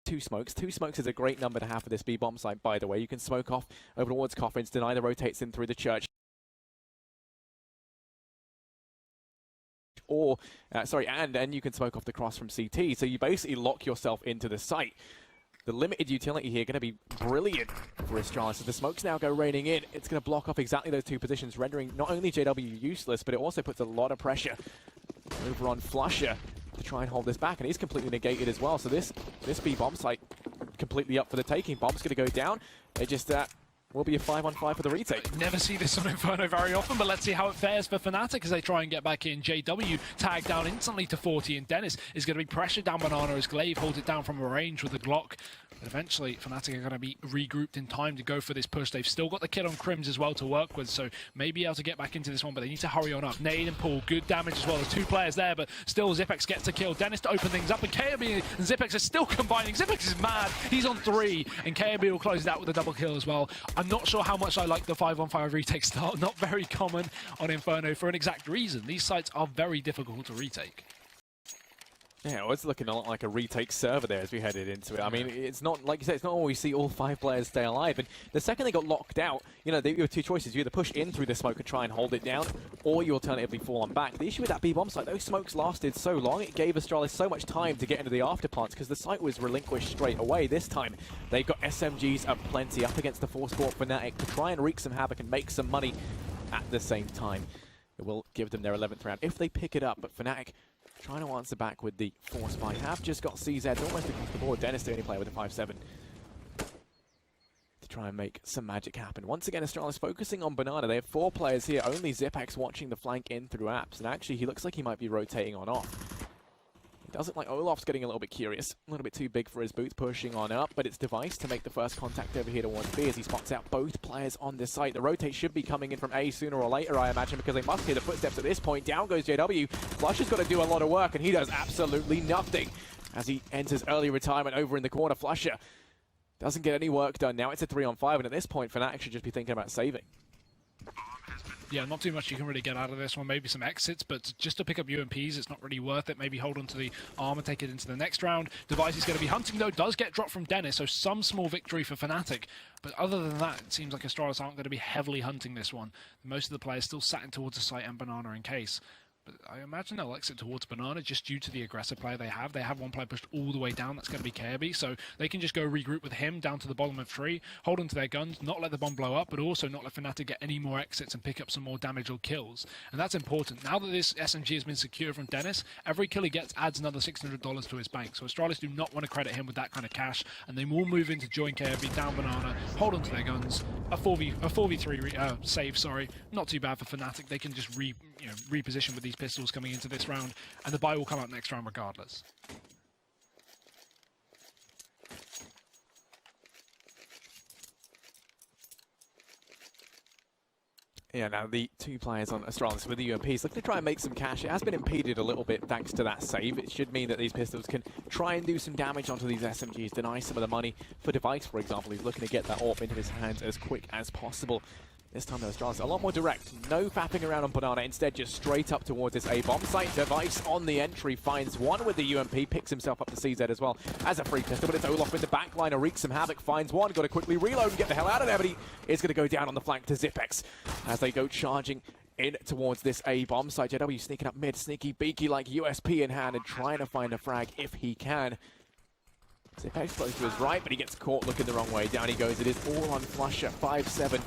Two smokes. 2 smokes is a great number to have for this B-bomb site, by the way. You can smoke off over towards Coffins, deny the rotates in through the church. Or, and then you can smoke off the cross from CT. So you basically lock yourself into the site. The limited utility here going to be brilliant for Astralis. As the smokes now go raining in, it's going to block off exactly those 2 positions, rendering not only JW useless, but it also puts a lot of pressure over on Flusher to try and hold this back, and he's completely negated as well. So this B-bomb site completely up for the taking. Bomb's going to go down. It just will be a 5-on-5 for the retake. Never see this on Inferno very often, but let's see how it fares for fnatic as they try and get back in. JW tagged down instantly to 40, and Dennis is going to be pressured down Banana as Glaive holds it down from a range with the Glock. But eventually, fnatic are going to be regrouped in time to go for this push. They've still got the kid on Crims as well to work with, so maybe able to get back into this one, but they need to hurry on up. Nade and Paul, good damage as well. There's 2 players there, but still Zipex gets a kill. Dennis to open things up, and KAB and Zipex are still combining. Zipex is mad. He's on 3, and KAB will close it out with a double kill as well. I'm not sure how much I like the 5-on-5 retake style. Not very common on Inferno for an exact reason. These sites are very difficult to retake. Yeah, well, it's looking a lot like a retake server there as we headed into it. I mean, it's not, like you said, it's not always see all 5 players stay alive. And the second they got locked out, you have 2 choices. You either push in through the smoke and try and hold it down, or you alternatively fall on back. The issue with that B-bomb site, those smokes lasted so long, it gave Astralis so much time to get into the afterplants because the site was relinquished straight away. This time, they've got SMGs aplenty up against the Force Sport fnatic to try and wreak some havoc and make some money at the same time. It will give them their 11th round if they pick it up, but fnatic trying to answer back with the Force Fight. Have just got CZs almost across the board. Dennis the only player with a 5-7 to try and make some magic happen. Once again, Astralis focusing on Banana. They have 4 players here. Only Zipex watching the flank in through apps. And actually, he looks like he might be rotating on off. It doesn't like Olaf's getting a little bit curious. A little bit too big for his boots, pushing on up. But it's DEIXE to make the first contact over here towards B as he spots out both players on this site. The rotate should be coming in from A sooner or later, I imagine, because they must hear the footsteps at this point. Down goes JW. Flush has got to do a lot of work, and he does absolutely nothing as he enters early retirement over in the corner. Flusher doesn't get any work done. Now it's a 3-on-5, and at this point, fnatic should just be thinking about saving. Yeah, not too much you can really get out of this one. Maybe some exits, but just to pick up UMPs, it's not really worth it. Maybe hold on to the armor, take it into the next round. DEIXE is going to be hunting, though. Does get dropped from Dennis, so some small victory for fnatic. But other than that, it seems like Astralis aren't going to be heavily hunting this one. Most of the players still sat in towards the site and Banana in case. But I imagine they'll exit towards Banana just due to the aggressive player they have. They have 1 player pushed all the way down. That's going to be KAB. So they can just go regroup with him down to the bottom of 3, hold on to their guns, not let the bomb blow up, but also not let fnatic get any more exits and pick up some more damage or kills. And that's important. Now that this SMG has been secured from Dennis, every kill he gets adds another $600 to his bank. So Astralis do not want to credit him with that kind of cash, and they will move in to join KAB down Banana, hold on to their guns. A 4v3 save, sorry. Not too bad for fnatic. They can just reposition with these pistols coming into this round, and the buy will come out next round regardless. Yeah, now the 2 players on Astralis with the UMPs looking to try and make some cash. It has been impeded a little bit thanks to that save. It should mean that these pistols can try and do some damage onto these SMGs, deny some of the money for DEIXE, for example. He's looking to get that AWP into his hands as quick as possible. This time though, Astralis a lot more direct. No fapping around on Banana. Instead, just straight up towards this A bomb site. DEIXE on the entry finds one with the UMP. Picks himself up to CZ as well as a free pistol. But it's Olaf in the backline. Wreaks some havoc. Finds one. Got to quickly reload and get the hell out of there. But he is going to go down on the flank to Zipex as they go charging in towards this A bomb site. JW sneaking up mid. Sneaky beaky like USP in hand and trying to find a frag if he can. Zipex close to his right, but he gets caught looking the wrong way. Down he goes. It is all on Flusher. 5-7.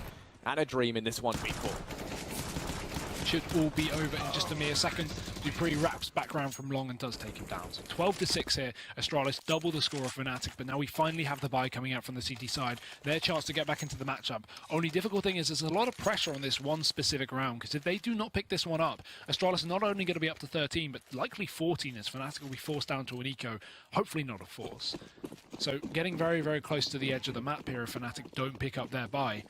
And a dream in this 1v4. Should all be over in just a mere second. Dupree wraps back round from long and does take him down. So 12-6 here. Astralis double the score of fnatic, but now we finally have the buy coming out from the CT side. Their chance to get back into the matchup. Only difficult thing is there's a lot of pressure on this one specific round, because if they do not pick this one up, Astralis are not only going to be up to 13, but likely 14 as fnatic will be forced down to an eco. Hopefully not a force. So getting very, very close to the edge of the map here if fnatic don't pick up their buy.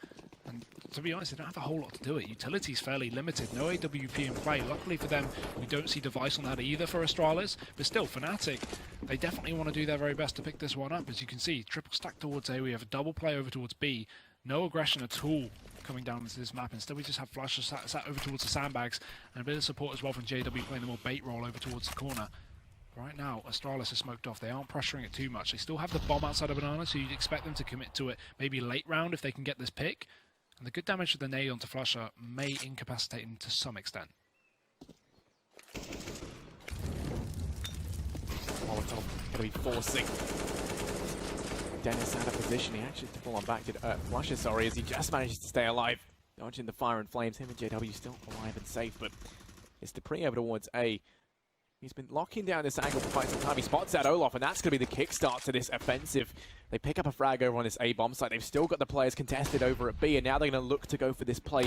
And to be honest, they don't have a whole lot to do it. Utility's fairly limited. No AWP in play. Luckily for them, we don't see DEIXE on that either for Astralis. But still, fnatic, they definitely want to do their very best to pick this one up. As you can see, triple stack towards A. We have a double play over towards B. No aggression at all coming down into this map. Instead, we just have Flusher sat over towards the sandbags. And a bit of support as well from JW playing the more bait roll over towards the corner. Right now, Astralis is smoked off. They aren't pressuring it too much. They still have the bomb outside of Banana, so you'd expect them to commit to it maybe late round if they can get this pick. And the good damage of the nade onto Flusher may incapacitate him to some extent. Molotov going to be forcing Dennis out of position. He actually to fall on back to Flusher, sorry, as he just manages to stay alive. Dodging the fire and flames. Him and JW still alive and safe, but it's Dupree over towards A. He's been locking down this angle for quite some time. He spots out Olaf, and that's going to be the kickstart to this offensive. They pick up a frag over on this A bomb site. They've still got the players contested over at B, and now they're going to look to go for this play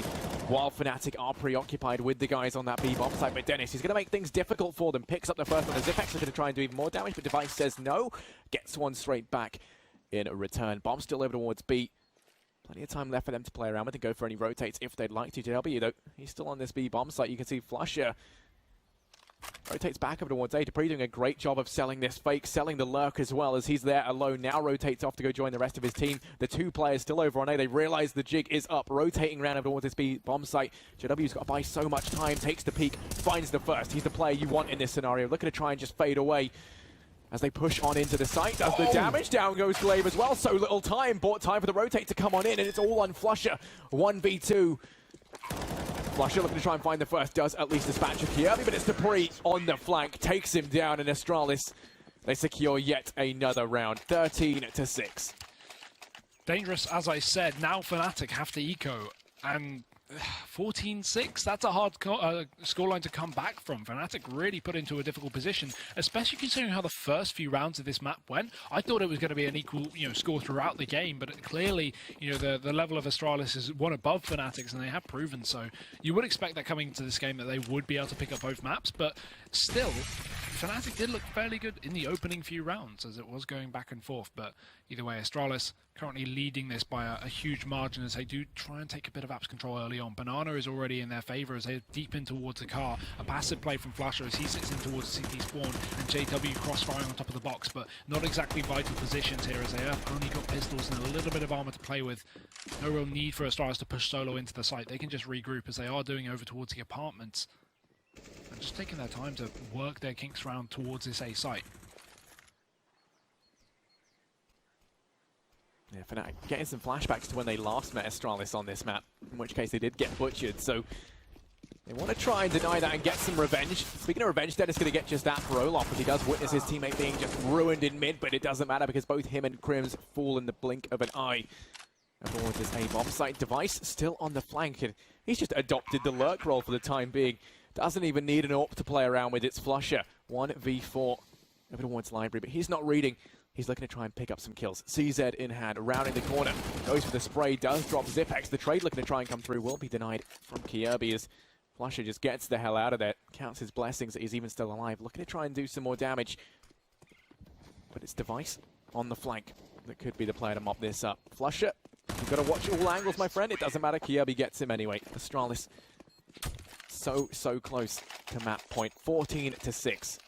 while fnatic are preoccupied with the guys on that B bomb site. But Dennis, he's going to make things difficult for them. Picks up the first one. The Zipex are going to try and do even more damage, but DEIXE says no. Gets one straight back in return. Bomb still over towards B. Plenty of time left for them to play around with and go for any rotates if they'd like to. JW, though, he's still on this B bomb site. You can see Flusher rotates back over towards A. Dupree doing a great job of selling this fake, selling the lurk as well as he's there alone. Now rotates off to go join the rest of his team. The two players still over on A. They realize the jig is up, rotating around over towards this B bomb site. JW's got to buy so much time, takes the peek, finds the first. He's the player you want in this scenario. Looking to try and just fade away as they push on into the site. Does the damage. Down goes Glaive as well. So little time. Bought time for the rotate to come on in, and it's all on Flusher. 1v2. Flusher looking to try and find the first, does at least dispatch of Kierby, but it's Dupree on the flank, takes him down, and Astralis, they secure yet another round, 13-6. Dangerous, as I said. Now fnatic have to eco, and 14-6, that's a hard scoreline to come back from. Fnatic really put into a difficult position, especially considering how the first few rounds of this map went. I thought it was going to be an equal, score throughout the game, but clearly, the level of Astralis is one above Fnatic's, and they have proven so. You would expect that coming into this game that they would be able to pick up both maps, but still, Fnatic did look fairly good in the opening few rounds as it was going back and forth, but either way, Astralis currently leading this by a huge margin as they do try and take a bit of apps control early on. Banana is already in their favour as they're deep in towards the car. A passive play from Flusher as he sits in towards the CT spawn, and JW crossfiring on top of the box, but not exactly vital positions here as they have only got pistols and a little bit of armour to play with. No real need for Astralis to push solo into the site. They can just regroup as they are doing over towards the apartments. And just taking their time to work their kinks round towards this A site. Yeah, fnatic getting some flashbacks to when they last met Astralis on this map, in which case they did get butchered, so they want to try and deny that and get some revenge. Speaking of revenge, Dennis going to get just that for Olaf, as he does witness his teammate being just ruined in mid, but it doesn't matter because both him and Crims fall in the blink of an eye. And towards this A bomb site, DEIXE still on the flank, and he's just adopted the lurk role for the time being. Doesn't even need an AWP to play around with. It's Flusher, 1v4 over towards Library, but he's not reading. He's looking to try and pick up some kills. CZ in hand, rounding the corner. Goes for the spray, does drop Zipex. The trade looking to try and come through will be denied from Kierby as Flusher just gets the hell out of there. Counts his blessings that he's even still alive. Looking to try and do some more damage. But it's DEIXE on the flank that could be the player to mop this up. Flusher, you've got to watch all angles, my friend. It doesn't matter. Kierby gets him anyway. Astralis so close to map point. 14-6.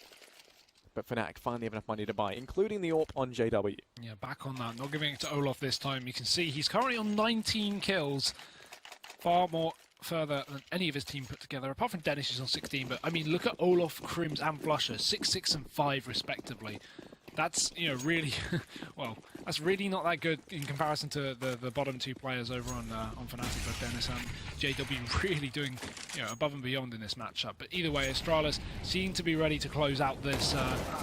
But fnatic finally have enough money to buy, including the AWP on JW. Yeah, back on that. Not giving it to Olaf this time. You can see he's currently on 19 kills. far more further than any of his team put together, apart from Dennis, who's on 16. But I mean, look at Olaf, Crims, and Flusher, 6, 6, and 5 respectively. That's, you know, really, well, that's really not that good in comparison to the bottom two players over on Fnatic, but Dennis and JW really doing, you know, above and beyond in this matchup. But either way, Astralis seem to be ready to close out this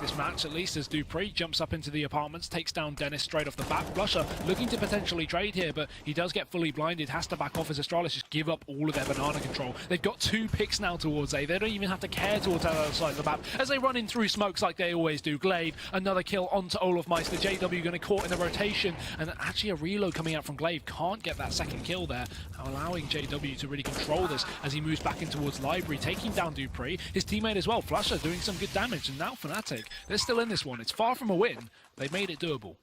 this match, at least, as Dupree jumps up into the apartments, takes down Dennis straight off the bat. Flusher looking to potentially trade here, but he does get fully blinded, has to back off as Astralis just give up all of their banana control. They've got 2 picks now towards A. They don't even have to care towards the other side of the map as they run in through smokes like they always do. Glaive, another kill onto Olaf Meister. JW going to caught in the rotation, and actually a reload coming out from Glaive. Can't get that second kill there, allowing JW to really control this as he moves back in towards Library, taking down Dupree. His teammate as well, Flusher, doing some good damage, and now Fnatic, they're still in this one. It's far from a win. They made it doable.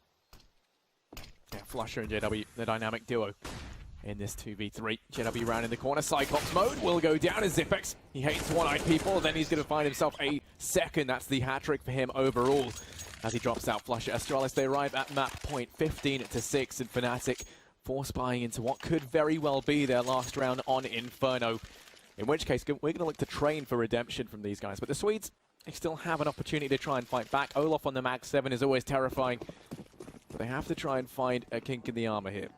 Yeah, Flusher and JW, the dynamic duo in this 2v3. JW round in the corner, Cyclops mode will go down as Zipex. He hates one-eyed people, then he's going to find himself a second. That's the hat-trick for him overall. As he drops out Flusher, Astralis, they arrive at map point 15-6, and Fnatic force buying into what could very well be their last round on Inferno. In which case, we're going to look to train for redemption from these guys. But the Swedes, they still have an opportunity to try and fight back. Olaf on the Mag 7 is always terrifying. But they have to try and find a kink in the armor here.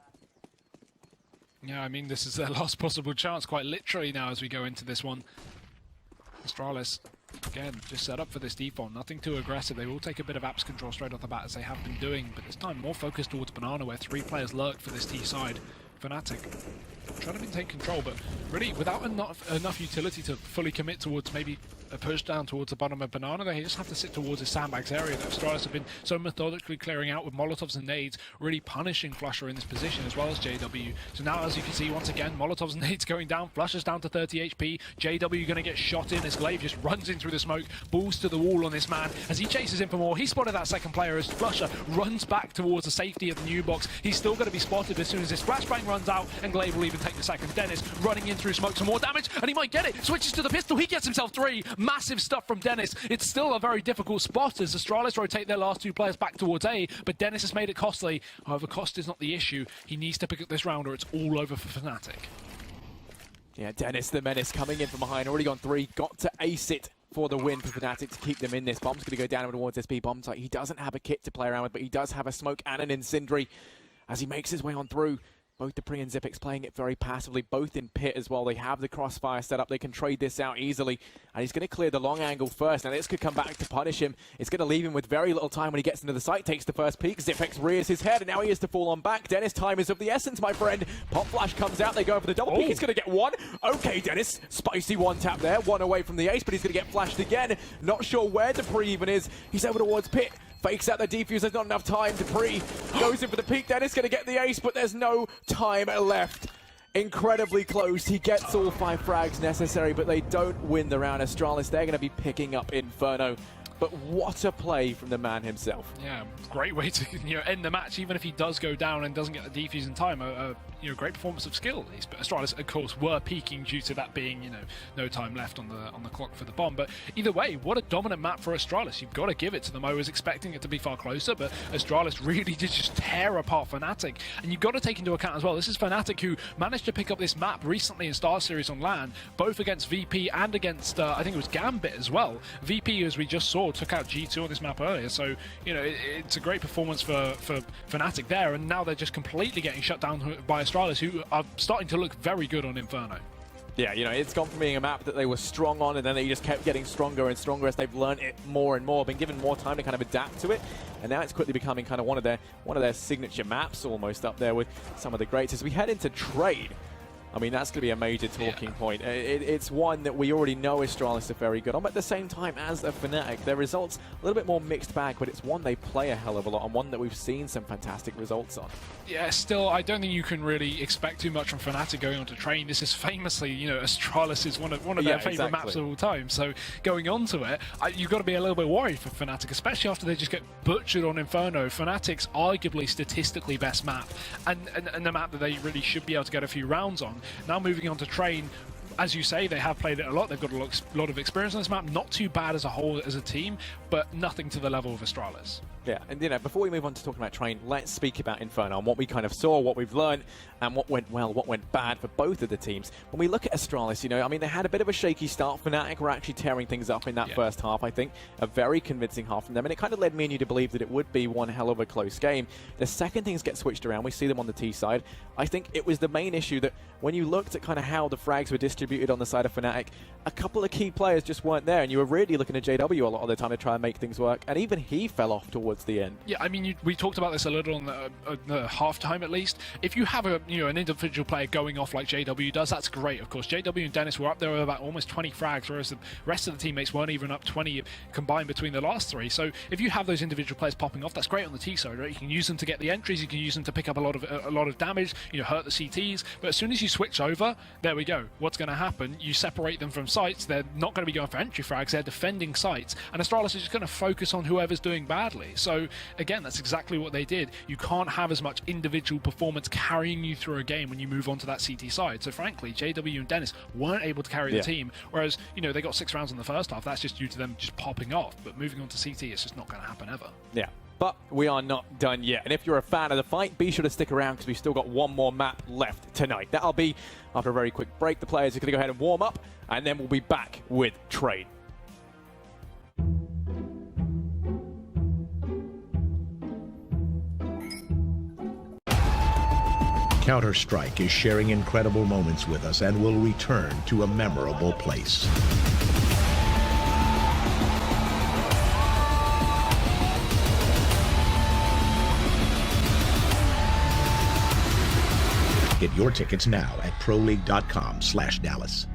Yeah, I mean, this is their last possible chance, quite literally now as we go into this one. Astralis, again, just set up for this default, nothing too aggressive. They will take a bit of apps control straight off the bat as they have been doing, but this time more focused towards Banana, where 3 players lurked for this T side. Fnatic trying to maintain control, but really without enough utility to fully commit towards maybe a push down towards the bottom of Banana, they just have to sit towards the sandbags area that Astralis have been so methodically clearing out with Molotovs and nades, really punishing Flusher in this position as well as JW. So now, as you can see, once again, Molotovs and nades going down, Flusher's down to 30 HP, JW going to get shot in as Glaive just runs in through the smoke, balls to the wall on this man as he chases in for more. He spotted that second player as Flusher runs back towards the safety of the new box. He's still going to be spotted as soon as this flashbang runs out, and Glaive will even take the second. Dennis running in through smoke for more damage, and he might get it. Switches to the pistol, he gets himself 3. Massive stuff from Dennis. It's still a very difficult spot as Astralis rotate their last 2 players back towards A, but Dennis has made it costly. However, cost is not the issue. He needs to pick up this round or it's all over for Fnatic. Yeah, Dennis the Menace coming in from behind, already gone 3, got to ace it for the win for Fnatic to keep them in this. Bomb's going to go down towards SP Bomb site. He doesn't have a kit to play around with, but he does have a smoke and an Incendiary as he makes his way on through. Both Dupree and Zipex playing it very passively, both in pit as well. They have the crossfire set up. They can trade this out easily. And he's going to clear the long angle first. Now this could come back to punish him. It's going to leave him with very little time when he gets into the site, takes the first peek. Zipex rears his head, and now he is to fall on back. Dennis, time is of the essence, my friend. Pop Flash comes out. They go for the double peek. He's going to get 1. Okay, Dennis. Spicy 1 tap there. 1 away from the ace, but he's going to get flashed again. Not sure where Dupree even is. He's over towards pit. Fakes out the defuse, there's not enough time. Dupree goes in for the peek. Dennis going to get the ace, but there's no time left. Incredibly close. He gets all 5 frags necessary, but they don't win the round. Astralis, they're going to be picking up Inferno. But what a play from the man himself. Yeah, great way to end the match, even if he does go down and doesn't get the defuse in time. Great performance of skill at least. But Astralis, of course, were peaking due to that being no time left on the clock for the bomb. But either way, what a dominant map for Astralis. You've got to give it to them. I was expecting it to be far closer, but Astralis really did just tear apart Fnatic. And you've got to take into account as well, this is Fnatic who managed to pick up this map recently in Star Series on LAN, both against VP and against I think it was Gambit as well. VP, as we just saw, took out G2 on this map earlier, so it's a great performance for Fnatic there, and now they're just completely getting shut down by Astralis, who are starting to look very good on Inferno. Yeah, it's gone from being a map that they were strong on, and then they just kept getting stronger and stronger as they've learned it more and more, been given more time to kind of adapt to it, and now it's quickly becoming kind of one of their signature maps almost up there with some of the greats. As we head into trade, I mean, that's going to be a major talking point. It's one that we already know Astralis are very good on, but at the same time as a Fnatic, their results a little bit more mixed bag, but it's one they play a hell of a lot, and one that we've seen some fantastic results on. Yeah, still, I don't think you can really expect too much from Fnatic going on to train. This is famously, Astralis is one of their favourite maps of all time, so going on to it, you've got to be a little bit worried for Fnatic, especially after they just get butchered on Inferno. Fnatic's arguably statistically best map, and the map that they really should be able to get a few rounds on. Now moving on to train, as you say, they have played it a lot. They've got a lot of experience on this map. Not too bad as a whole as a team, but nothing to the level of Astralis. Yeah, and before we move on to talking about Train, let's speak about Inferno and what we kind of saw, what we've learned, and what went well, what went bad for both of the teams. When we look at Astralis, I mean, they had a bit of a shaky start. fnatic were actually tearing things up in that first half, I think. A very convincing half from them, and it kind of led me and you to believe that it would be one hell of a close game. The second things get switched around, we see them on the T side. I think it was the main issue that when you looked at kind of how the frags were distributed on the side of fnatic, a couple of key players just weren't there, and you were really looking at JW a lot of the time to try and make things work, and even he fell off towards the end. Yeah, I mean, we talked about this a little on the halftime at least. If you have an individual player going off like JW does, that's great. Of course, JW and Dennis were up there with about almost 20 frags, whereas the rest of the teammates weren't even up 20 combined between the last three. So if you have those individual players popping off, that's great on the T side, right? You can use them to get the entries, you can use them to pick up a lot of damage, hurt the CTs. But as soon as you switch over, there we go. What's going to happen? You separate them from sites. They're not going to be going for entry frags. They're defending sites, and Astralis is just going to focus on whoever's doing badly. So again, that's exactly what they did. You can't have as much individual performance carrying you through a game when you move on to that CT side. So frankly, JW and Dennis weren't able to carry the team, whereas, they got 6 rounds in the first half. That's just due to them just popping off. But moving on to CT, it's just not going to happen ever. Yeah. But we are not done yet. And if you're a fan of the fight, be sure to stick around because we've still got one more map left tonight. That'll be after a very quick break. The players are going to go ahead and warm up, and then we'll be back with Trade. Counter-Strike is sharing incredible moments with us and will return to a memorable place. Get your tickets now at proleague.com/Dallas.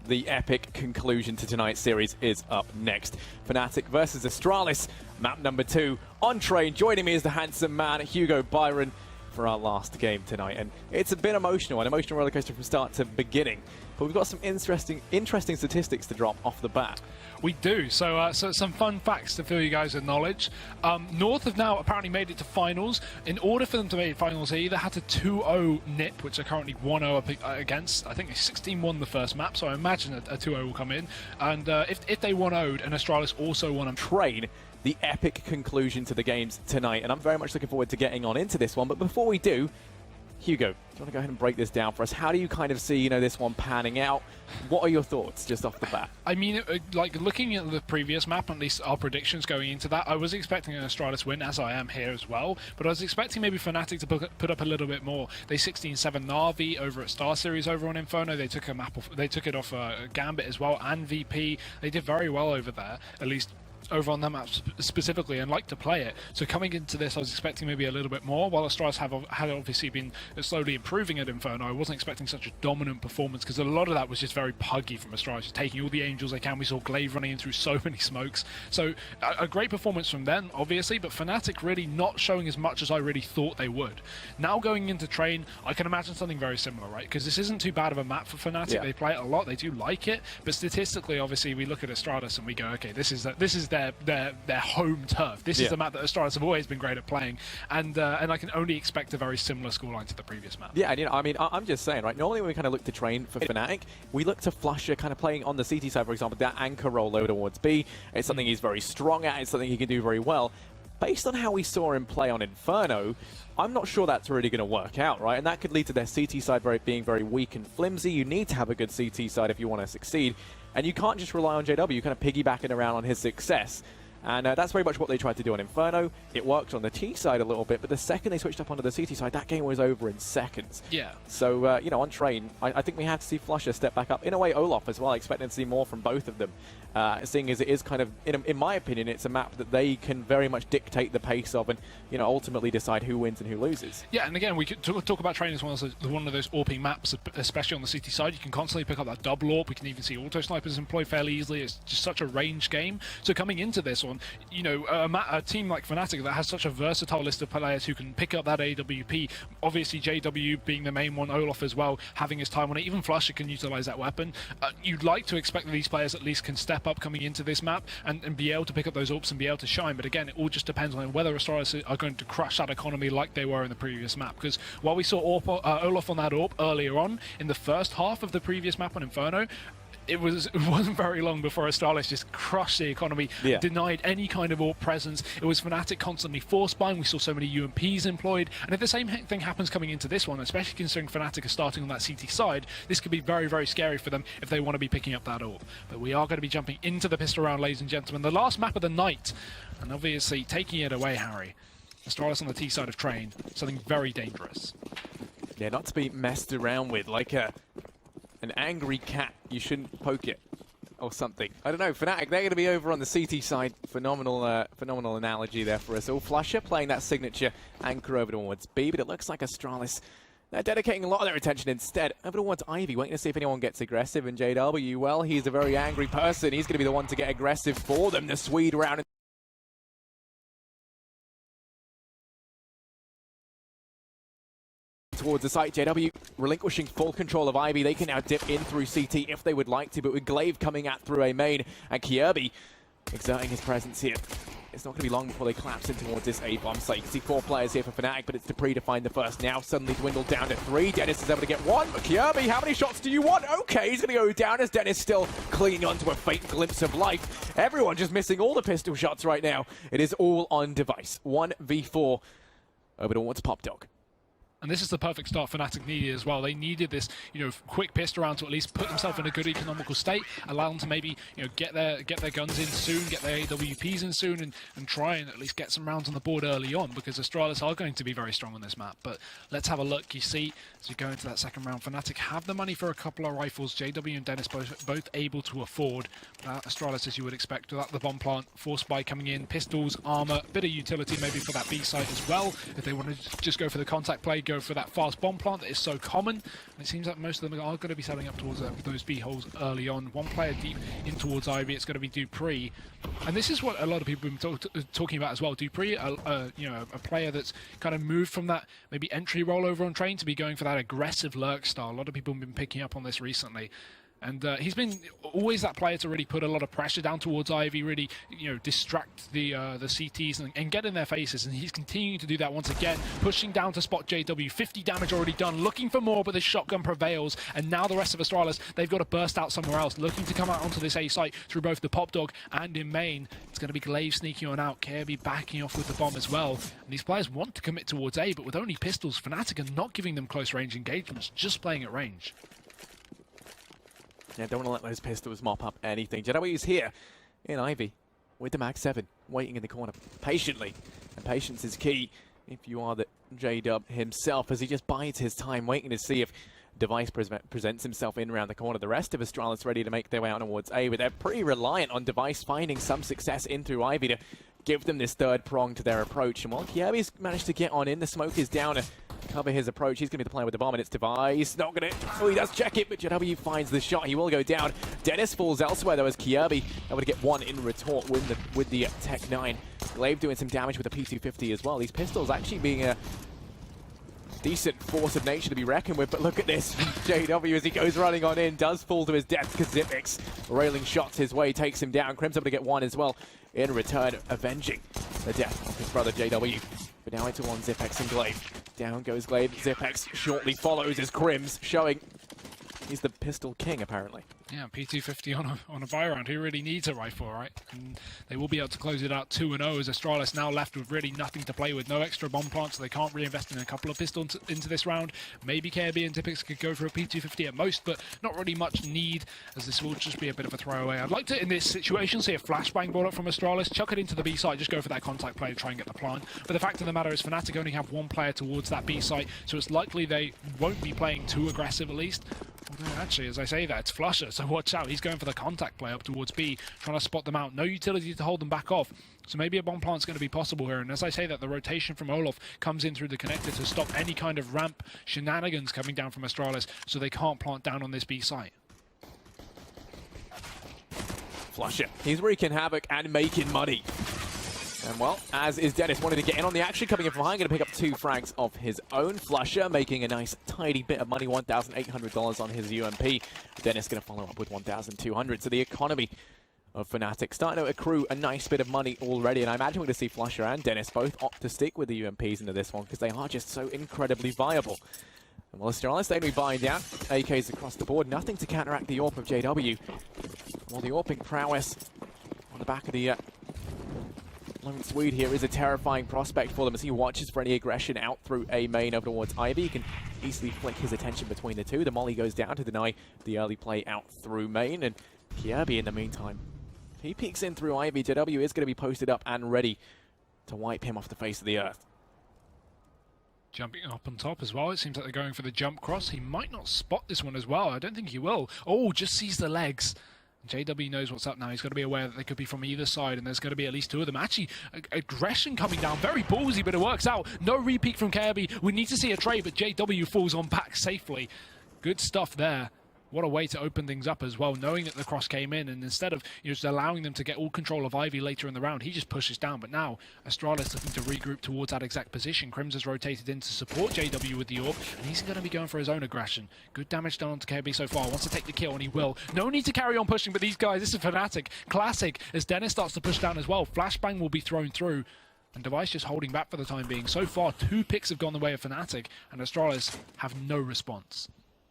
The epic conclusion to tonight's series is up next. fnatic versus Astralis, map number 2. On train, joining me is the handsome man, Hugo Byron, for our last game tonight. And it's a bit emotional, an emotional rollercoaster from start to beginning. But we've got some interesting statistics to drop off the bat. We do. So some fun facts to fill you guys with knowledge. North have now apparently made it to finals. In order for them to make finals, they either had to 2-0 NIP, which are currently 1-0 against. I think they 16-1 the first map, so I imagine a 2-0 will come in. And if they 1-0'd, and Astralis also won on train, the epic conclusion to the games tonight. And I'm very much looking forward to getting on into this one. But before we do, Hugo, do you want to go ahead and break this down for us? How do you kind of see, this one panning out? What are your thoughts just off the bat? I mean, like looking at the previous map, at least our predictions going into that, I was expecting an Astralis win, as I am here as well. But I was expecting maybe fnatic to put up a little bit more. They 16-7 Na'Vi over at Star Series over on Inferno. They took it off Gambit as well, and VP. They did very well over there, at least over on that map specifically, and like to play it. So coming into this, I was expecting maybe a little bit more. While Astralis had obviously been slowly improving at Inferno, I wasn't expecting such a dominant performance, because a lot of that was just very puggy from Astralis, just taking all the angels they can. We saw Glaive running in through so many smokes. So a great performance from them, obviously, but fnatic really not showing as much as I really thought they would. Now going into Train, I can imagine something very similar, right? Because this isn't too bad of a map for fnatic. Yeah. They play it a lot, they do like it, but statistically, obviously, we look at Astralis and we go, okay, this is their home turf. This is the map that Astralis have always been great at playing, and I can only expect a very similar scoreline to the previous map. Yeah, and I mean, I'm just saying, right? Normally when we kind of look to Train for fnatic, we look to flusher kind of playing on the CT side, for example, that anchor role over towards B. It's something he's very strong at. It's something he can do very well. Based on how we saw him play on Inferno, I'm not sure that's really going to work out, right? And that could lead to their CT side being very weak and flimsy. You need to have a good CT side if you want to succeed. And you can't just rely on JW, kind of piggybacking around on his success. And that's very much what they tried to do on Inferno. It worked on the T side a little bit, but the second they switched up onto the CT side, that game was over in seconds. Yeah. So, on Train, I think we have to see flusher step back up. In a way, Olaf as well, expecting to see more from both of them. Seeing as it is kind of, in my opinion, it's a map that they can very much dictate the pace of and, ultimately decide who wins and who loses. Yeah, and again, we could talk about Train as one of those AWPing maps, especially on the CT side. You can constantly pick up that double AWP. We can even see auto snipers employed fairly easily. It's just such a range game. So coming into this one, a team like fnatic that has such a versatile list of players who can pick up that AWP, obviously JW being the main one, Olaf as well, having his time on it, even flusher can utilize that weapon. You'd like to expect that these players at least can step up coming into this map and be able to pick up those AWPs and be able to shine, but again, it all just depends on whether Astralis are going to crush that economy like they were in the previous map, because while we saw Olaf on that AWP earlier on in the first half of the previous map on Inferno, it wasn't very long before Astralis just crushed the economy, denied any kind of AWP presence. It was fnatic constantly force buying. We saw so many UMPs employed, and if the same thing happens coming into this one, especially considering fnatic are starting on that CT side, this could be very, very scary for them if they want to be picking up that AWP. But we are going to be jumping into the pistol round, ladies and gentlemen, the last map of the night, and obviously taking it away, Harry. Astralis on the T side of Train, something very dangerous. Yeah, not to be messed around with, like an angry cat, you shouldn't poke it, or something. I don't know, fnatic, they're going to be over on the CT side. Phenomenal analogy there for us all. flusher playing that signature anchor over towards B, but it looks like Astralis, they're dedicating a lot of their attention instead over towards Ivy, waiting to see if anyone gets aggressive. And JW, well, he's a very angry person. He's going to be the one to get aggressive for them. The Swede round towards the site. JW relinquishing full control of Ivy. They can now dip in through CT if they would like to, but with Glaive coming out through A main and Kirby exerting his presence here. It's not going to be long before they collapse in towards this A-bomb site. You can see 4 players here for fnatic, but it's Dupree to find the first. Now suddenly dwindled down to 3. Dennis is able to get 1, but Kirby, how many shots do you want? Okay, he's going to go down as Dennis still clinging on to a faint glimpse of life. Everyone just missing all the pistol shots right now. It is all on DEIXE. 1v4 over towards Pop Dog. And this is the perfect start fnatic needed as well. They needed this, quick pistol round to at least put themselves in a good economical state, allow them to maybe, get their guns in soon, get their AWPs in soon, and try and at least get some rounds on the board early on, because Astralis are going to be very strong on this map. But let's have a look. You see, as we go into that second round, fnatic have the money for a couple of rifles. JW and Dennis both able to afford. Astralis, as you would expect, without the bomb plant, force buy coming in, pistols, armor, bit of utility maybe for that B side as well. If they want to just go for the contact play, go go for that fast bomb plant that is so common. And it seems like most of them are going to be settling up towards those B holes early on. One player deep in towards Ivy, it's going to be Dupree. And this is what a lot of people have been talking about as well. Dupree, you know, a player that's kind of moved from that maybe entry role over on Train to be going for that aggressive lurk style. A lot of people have been picking up on this recently. And he's been always that player to really put a lot of pressure down towards Ivy, really, you know, distract the CTs and get in their faces. And he's continuing to do that once again, pushing down to spot JW. 50 damage already done, looking for more, but the shotgun prevails. And now the rest of Astralis, they've got to burst out somewhere else, looking to come out onto this A site through both the Pop Dog and in main. It's going to be Glaive sneaking on out, Kirby backing off with the bomb as well. And these players want to commit towards A, but with only pistols, fnatic are not giving them close range engagements, just playing at range. Yeah, don't want to let those pistols mop up anything. JW's here in Ivy with the Mag 7, waiting in the corner patiently. And patience is key if you are the J-Dub himself, as he just bides his time, waiting to see if DEIXE presents himself in around the corner. The rest of Astralis ready to make their way out towards A, but they're pretty reliant on DEIXE finding some success in through Ivy to give them this third prong to their approach. And while Kirby's managed to get on in, the smoke is down to cover his approach. He's going to be the player with the bomb, and it's DEIXE. Not going to... Oh, he does check it, but JW finds the shot. He will go down. Dennis falls elsewhere, though, as Kirby able to get one in retort with the Tech 9. Glaive doing some damage with the P250 as well. These pistols actually being a decent force of nature to be reckoned with, but look at this. JW, as he goes running on in, does fall to his death because Zipix railing shots his way, takes him down. Crim's able to get one as well in return, avenging the death of his brother JW. But now it's all on Zipix and Glaive. Down goes Glaive. Zipix shortly follows as Crim's showing he's the pistol king, apparently. Yeah, P250 on a buy round. He really needs a rifle, right? And they will be able to close it out 2-0 as Astralis now left with really nothing to play with. No extra bomb plants, so they can't reinvest in a couple of pistols into this round. Maybe KB and Zipix could go for a P250 at most, but not really much need, as this will just be a bit of a throwaway. I'd like to, in this situation, see a flashbang ball up from Astralis, chuck it into the B site, just go for that contact play to try and get the plant. But the fact of the matter is fnatic only have one player towards that B site, so it's likely they won't be playing too aggressive at least. Although actually, as I say that, it's Flusher, so watch out. He's going for the contact play up towards B, trying to spot them out. No utility to hold them back off. So maybe a bomb plant's going to be possible here. And as I say that, the rotation from Olof comes in through the connector to stop any kind of ramp shenanigans coming down from Astralis, so they can't plant down on this B site. Flusher. He's wreaking havoc and making money. And well, as is Dennis, wanting to get in on the action, coming in from behind, going to pick up 2 frags of his own. Flusher making a nice tidy bit of money, $1,800 on his UMP. Dennis going to follow up with $1,200. So the economy of fnatic starting to accrue a nice bit of money already, and I imagine we're going to see Flusher and Dennis both opt to stick with the UMPs into this one because they are just so incredibly viable. And well, Astralis, they're going to be buying down AKs across the board, nothing to counteract the AWP of JW. Well, the AWPing prowess on the back of the Lone Swede here is a terrifying prospect for them as he watches for any aggression out through A main over towards Ivy. He can easily flick his attention between the two. The molly goes down to deny the early play out through main, and Kirby in the meantime, if he peeks in through Ivy, JW is going to be posted up and ready to wipe him off the face of the earth. Jumping up on top as well. It seems like they're going for the jump cross. He might not spot this one as well. I don't think he will. Oh, just sees the legs. JW knows what's up now. He's got to be aware that they could be from either side, and there's going to be at least 2 of them. Actually, aggression coming down. Very ballsy, but it works out. No repeat from Kirby. We need to see a trade, but JW falls on back safely. Good stuff there. What a way to open things up as well, knowing that the cross came in, and instead of just allowing them to get all control of Ivy later in the round, he just pushes down. But now, Astralis looking to regroup towards that exact position. Crims has rotated in to support JW with the AWP, and he's going to be going for his own aggression. Good damage done onto KB so far. Wants to take the kill, and he will. No need to carry on pushing, but these guys, this is fnatic. Classic, as Dennis starts to push down as well. Flashbang will be thrown through, and DEIXE just holding back for the time being. So far, 2 picks have gone the way of fnatic, and Astralis have no response.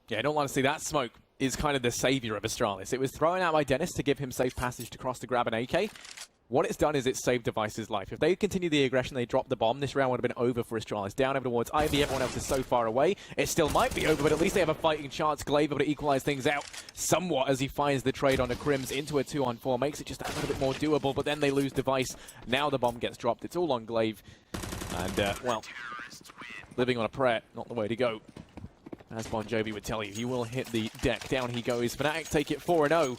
Yeah, I don't want to see that smoke. Is kind of the savior of Astralis. It was thrown out by Dennis to give him safe passage to cross to grab an AK. What it's done is it's saved DEIXE's life. If they continue the aggression, they drop the bomb, this round would have been over for Astralis. Down over towards Ivy, everyone else is so far away. It still might be over, but at least they have a fighting chance. Glaive able to equalize things out somewhat as he finds the trade on the Crims into a 2-on-4. Makes it just a little bit more doable, but then they lose DEIXE. Now the bomb gets dropped. It's all on Glaive. And, well, living on a prayer, not the way to go. As Bon Jovi would tell you, he will hit the deck. Down he goes. fnatic take it 4-0.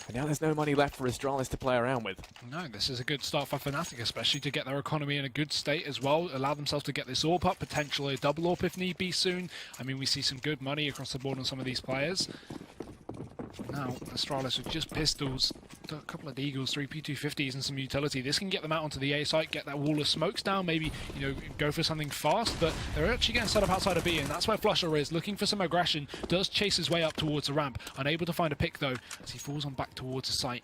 And now there's no money left for Astralis to play around with. No, this is a good start for fnatic, especially to get their economy in a good state as well. Allow themselves to get this AWP up, potentially a double AWP if need be soon. I mean, we see some good money across the board on some of these players. Now, Astralis with just pistols, a couple of Eagles, 3 P250s and some utility. This can get them out onto the A site, get that wall of smokes down, maybe, you know, go for something fast, but they're actually getting set up outside of B, and that's where flusha is, looking for some aggression, does chase his way up towards the ramp, unable to find a pick though, as he falls on back towards the site.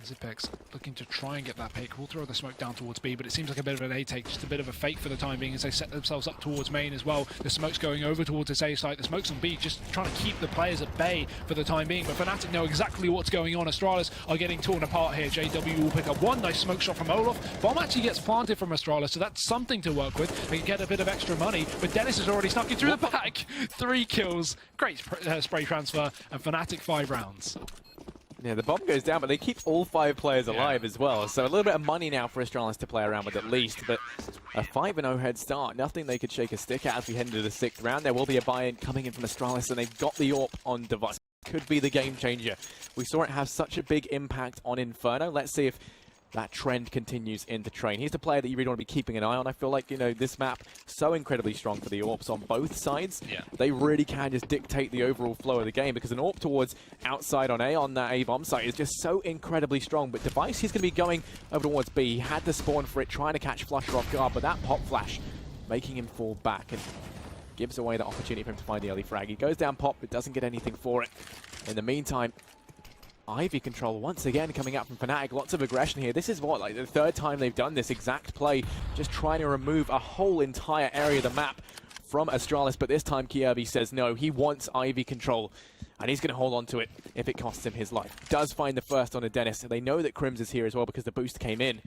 Zipex looking to try and get that pick. We'll throw the smoke down towards B, but it seems like a bit of an A take, just a bit of a fake for the time being as they set themselves up towards main as well. The smoke's going over towards this A site. The smoke's on B, just trying to keep the players at bay for the time being. But fnatic know exactly what's going on. Astralis are getting torn apart here. JW will pick up one nice smoke shot from Olof. Bomb actually gets planted from Astralis, so that's something to work with. They can get a bit of extra money, but Dennis has already snuck it through the back. 3 kills, great spray transfer, and fnatic 5 rounds. Yeah, the bomb goes down, but they keep all 5 players alive as well. So a little bit of money now for Astralis to play around with at least. But a 5-0 head start, nothing they could shake a stick at as we head into the 6th round. There will be a buy-in coming in from Astralis, and they've got the AWP on device. Could be the game changer. We saw it have such a big impact on Inferno. Let's see if that trend continues into Train. He's the player that you really want to be keeping an eye on. I feel like, you know, this map, so incredibly strong for the AWPs on both sides. Yeah. They really can just dictate the overall flow of the game, because an AWP towards outside on A, on that A bomb site, is just so incredibly strong. But DEIXE, he's going to be going over towards B. He had the spawn for it, trying to catch flusha off guard, but that pop flash making him fall back and gives away the opportunity for him to find the early frag. He goes down pop, but doesn't get anything for it. In the meantime, Ivy control once again coming out from fnatic. Lots of aggression here. This is what, like the 3rd time they've done this exact play, just trying to remove a whole entire area of the map from Astralis. But this time Kierby says no, he wants Ivy control, and he's going to hold on to it if it costs him his life. Does find the first on a Dennis. They know that Crims is here as well because the boost came in.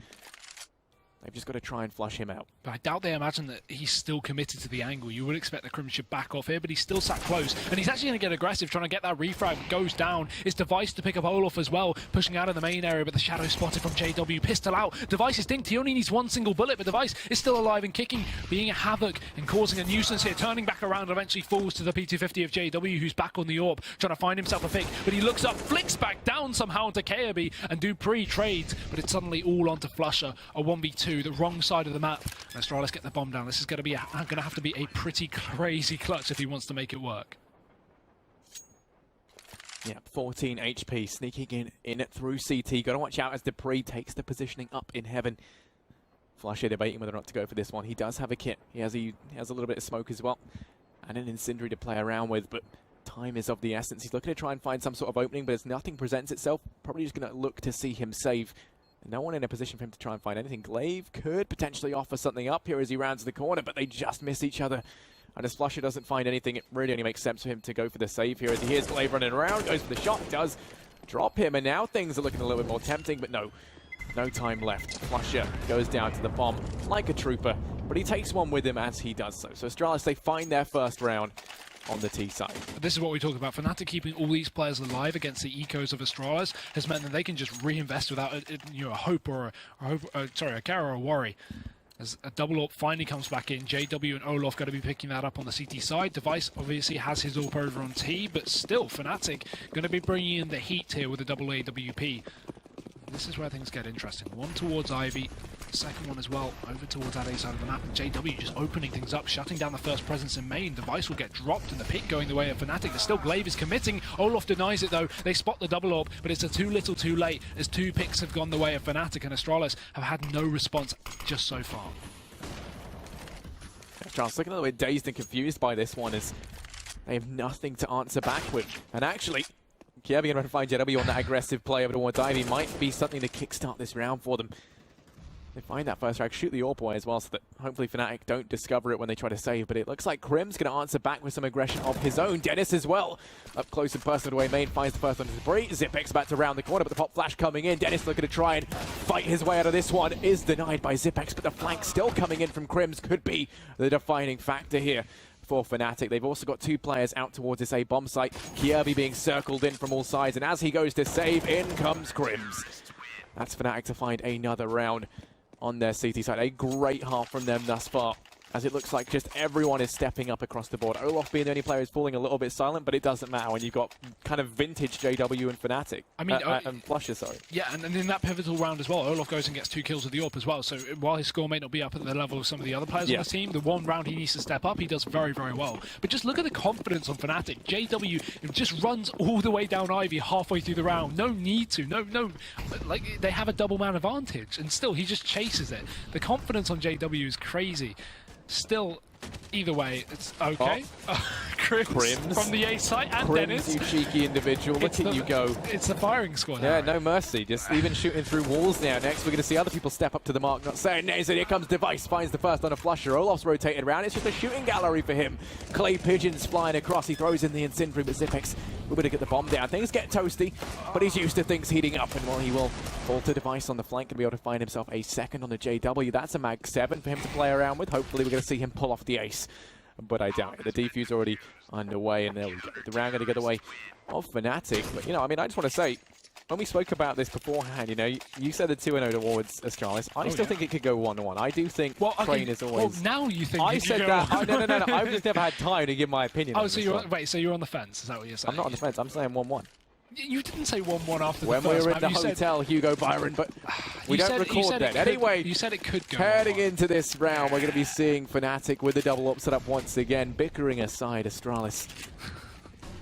They've just got to try and flush him out. But I doubt they imagine that he's still committed to the angle. You would expect the Crims should back off here, but he's still sat close. And he's actually going to get aggressive, trying to get that refrag. Goes down. It's DEIXE to pick up Olof as well, pushing out of the main area, but the shadow spotted from JW. Pistol out. DEIXE is dinked. He only needs 1 single bullet, but DEIXE is still alive and kicking, being a havoc and causing a nuisance here. Turning back around, eventually falls to the P250 of JW, who's back on the AWP, trying to find himself a pick. But he looks up, flicks back down somehow into KRB, and Dupree trades, but it's suddenly all onto flusha. A 1v2, the wrong side of the map. Astralis get the bomb down. This is going to have to be a pretty crazy clutch if he wants to make it work. Yeah, 14 HP, sneaking in through CT. Got to watch out as Dupree takes the positioning up in heaven. flusha debating whether or not to go for this one. He does have a kit. He has a little bit of smoke as well, and an incendiary to play around with, but time is of the essence. He's looking to try and find some sort of opening, but as nothing presents itself, probably just going to look to see him save. No one in a position for him to try and find anything. Glaive could potentially offer something up here as he rounds the corner, but they just miss each other. And as flusha doesn't find anything, it really only makes sense for him to go for the save here as he hears Glaive running around, goes for the shot, does drop him, and now things are looking a little bit more tempting, but no time left. flusha goes down to the bomb like a trooper, but he takes one with him as he does so. So Astralis, they find their first round on the T side. This is what we talk about. fnatic keeping all these players alive against the ecos of Astralis has meant that they can just reinvest without a hope or a care or a worry. As a double up finally comes back in, JW and Olof going to be picking that up on the CT side. DEIXE obviously has his AWP over on T, but still fnatic going to be bringing in the heat here with the double AWP. This is where things get interesting. One towards Ivy, second one as well over towards that A side of the map, and JW just opening things up, shutting down the first presence in main. DEIXE will get dropped and the pick going the way of fnatic. There's still Glaive is committing. Olof denies it though. They spot the double AWP, but it's a too little too late as 2 picks have gone the way of fnatic, and Astralis have had no response just so far. Astralis looking a little bit dazed and confused by this one as they have nothing to answer back with. And actually, Kierby going to find JW on that aggressive play over towards Ivy might be something to kickstart this round for them. They find that first frag, shoot the AWP away as well, so that hopefully fnatic don't discover it when they try to save, but it looks like Crim's going to answer back with some aggression of his own. Dennis as well, up close and personal away main, finds the first one to Dupree. Zipex about to round the corner, but the pop flash coming in. Dennis looking to try and fight his way out of this one, is denied by Zipex, but the flank still coming in from Crims could be the defining factor here for fnatic. They've also got 2 players out towards this A bomb site. Kierby being circled in from all sides, and as he goes to save, in comes Crims. That's fnatic to find another round on their CT side. A great half from them thus far. as it looks like just everyone is stepping up across the board. Olof being the only player who's falling a little bit silent, but it doesn't matter when you've got kind of vintage JW and fnatic. I mean, and Flusher, sorry. Yeah, and in that pivotal round as well, Olof goes and gets 2 kills with the AWP as well. So while his score may not be up at the level of some of the other players on the team, the one round he needs to step up, he does very, very well. But just look at the confidence on fnatic. JW just runs all the way down Ivy halfway through the round. No need to. No. Like, they have a double man advantage, and still he just chases it. The confidence on JW is crazy. Still, either way, it's okay. Crims from the A site, and Crims, Dennis. you cheeky individual. Look at you go. It's the firing squad. Yeah, no mercy. Just even shooting through walls now. Next, we're going to see other people step up to the mark, not saying nays. And here comes DEIXE, finds the first on a Flusher. Olof's rotated around. It's just a shooting gallery for him. Clay Pigeons flying across. He throws in the Incendiary, but Zipex will be able to get the bomb down. Things get toasty, but he's used to things heating up. And while he will fall to DEIXE on the flank and be able to find himself a second on the JW, that's a mag 7 for him to play around with. Hopefully, we're going to see him pull off the ace. But I doubt it. The defuse already underway, and there we go. The round going to get away of fnatic. But, you know, I mean, I just want to say, when we spoke about this beforehand, you know, you said the 2-0 towards Astralis. I still think it could go 1-1. I do think Crane is always... Well, now you think I said that. No. I've just never had time to give my opinion. Oh, so you're on the fence? Is that what you're saying? I'm not on the fence. I'm saying 1-1. You didn't say 1-1 after when the first we were in the map. hotel, Hugo Byron, but we don't record that. Anyway, you said it could go. Heading into this round, we're going to be seeing fnatic with the double up set up once again, bickering aside Astralis.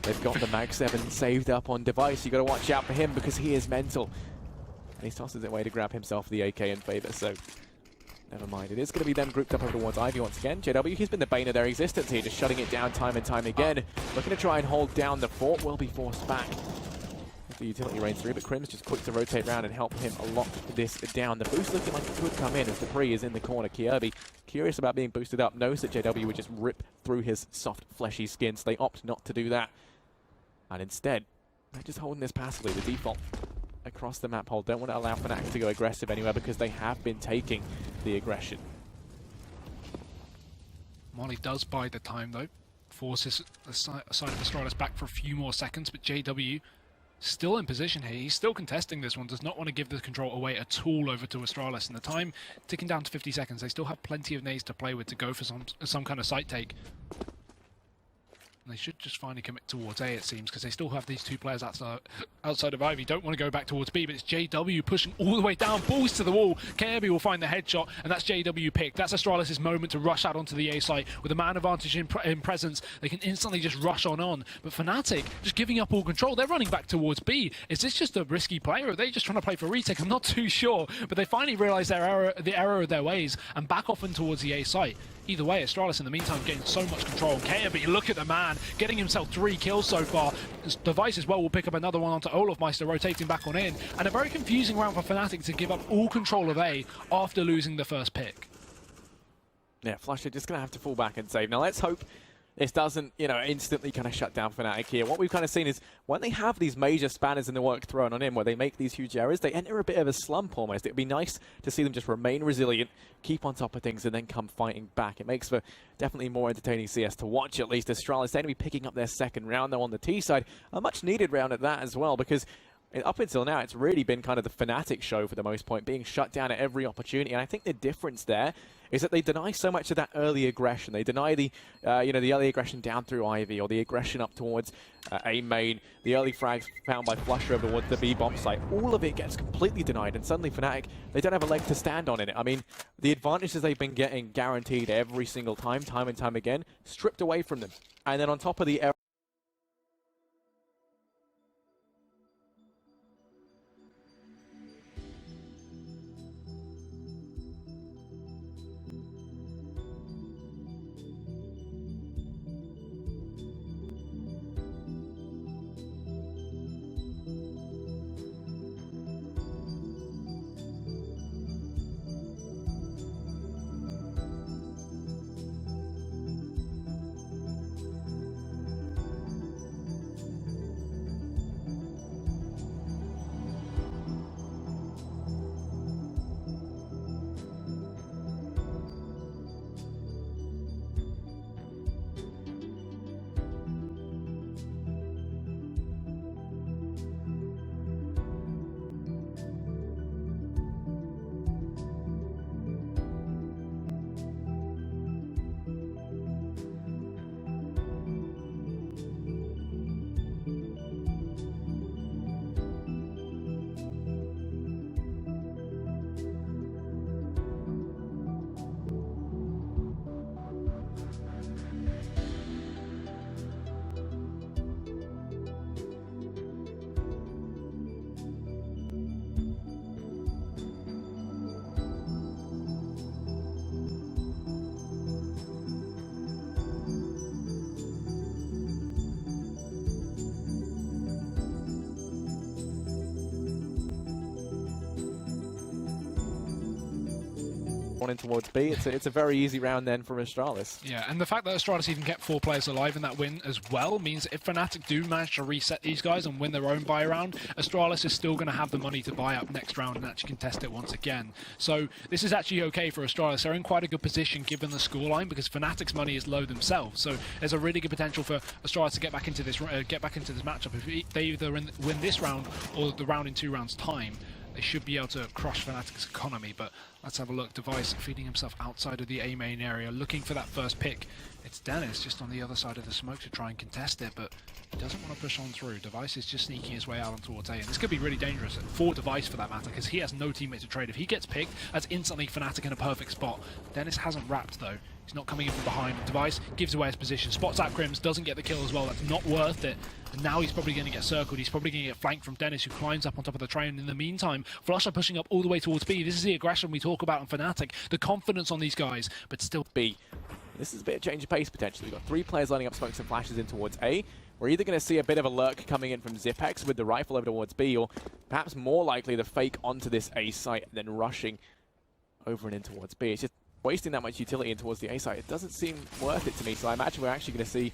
They've got the mag 7 saved up on DEIXE. You got to watch out for him because he is mental, and he tosses it away to grab himself the AK in favor. So never mind. It is going to be them grouped up over towards Ivy once again. JW, he's been the bane of their existence here, just shutting it down time and time again. Looking to try and hold down the fort, will be forced back. The utility reigns through, but Crim's just quick to rotate around and help him lock this down. The boost looking like it could come in as Dupree is in the corner. Kirby, curious about being boosted up, knows that JW would just rip through his soft, fleshy skin, so they opt not to do that. And instead, they're just holding this passively. The default across the map hold. Don't want to allow fnatic to go aggressive anywhere because they have been taking the aggression. Molly does buy the time, though. Forces the side of Astralis back for a few more seconds, but JW still in position here. He's still contesting this one. Does not want to give the control away at all over to Astralis. And the time ticking down to 50 seconds. They still have plenty of nades to play with to go for some kind of site take. And they should just finally commit towards A, it seems, because they still have these 2 players outside of Ivy. Don't want to go back towards B, but it's JW pushing all the way down, balls to the wall. Kirby will find the headshot, and that's JW picked. That's Astralis' moment to rush out onto the A site. With a man advantage in presence, they can instantly just rush on. But fnatic, just giving up all control, they're running back towards B. Is this just a risky play, or are they just trying to play for retake? I'm not too sure, but they finally realise the error of their ways and back off in towards the A site. Either way, Astralis in the meantime getting so much control. KRB, look at the man, getting himself 3 kills so far. DEIXE as well will pick up another one onto Olofmeister, rotating back on in. And a very confusing round for fnatic to give up all control of A after losing the first pick. Yeah, Flusher just going to have to fall back and save. Now let's hope this doesn't, you know, instantly kind of shut down fnatic here. What we've kind of seen is when they have these major spanners in the work thrown on him, where they make these huge errors, they enter a bit of a slump almost. It would be nice to see them just remain resilient, keep on top of things, and then come fighting back. It makes for definitely more entertaining CS to watch, at least. Astralis, they're going to be picking up their second round, though, on the T side. A much needed round at that as well, because up until now, it's really been kind of the fnatic show for the most part, being shut down at every opportunity. And I think the difference there is that they deny so much of that early aggression. They deny the, the early aggression down through Ivy, or the aggression up towards A main, the early frags found by Flusher over towards the B bomb site. All of it gets completely denied, and suddenly fnatic, they don't have a leg to stand on in it. I mean, the advantages they've been getting guaranteed every single time and time again, stripped away from them. And then on top of the error, one in towards B. It's a very easy round then for Astralis. Yeah, and the fact that Astralis even kept 4 players alive in that win as well means if fnatic do manage to reset these guys and win their own buy round, Astralis is still going to have the money to buy up next round and actually contest it once again. So this is actually okay for Astralis. They're in quite a good position given the scoreline because fnatic's money is low themselves. So there's a really good potential for Astralis to get back into this matchup. If they either win this round or the round in 2 rounds time, they should be able to crush fnatic's economy. But let's have a look. DEIXE feeding himself outside of the A main area, looking for that first pick. It's Dennis just on the other side of the smoke to try and contest it, but he doesn't want to push on through. DEIXE is just sneaking his way out on towards A, and this could be really dangerous for DEIXE for that matter, because he has no teammate to trade. If he gets picked, that's instantly fnatic in a perfect spot. Dennis hasn't wrapped though. He's not coming in from behind. DEIXE gives away his position, spots out Crims, doesn't get the kill as well. That's not worth it. And now he's probably going to get circled. He's probably going to get flanked from Dennis, who climbs up on top of the train. In the meantime, flusha pushing up all the way towards B. This is the aggression we talk about in fnatic, the confidence on these guys, but still B. This is a bit of change of pace potentially. We've got 3 players lining up smokes and flashes in towards A. We're either going to see a bit of a lurk coming in from Zipex with the rifle over towards B, or perhaps more likely the fake onto this A site and then rushing over and in towards B. It's just wasting that much utility in towards the A site. It doesn't seem worth it to me, so I imagine we're actually going to see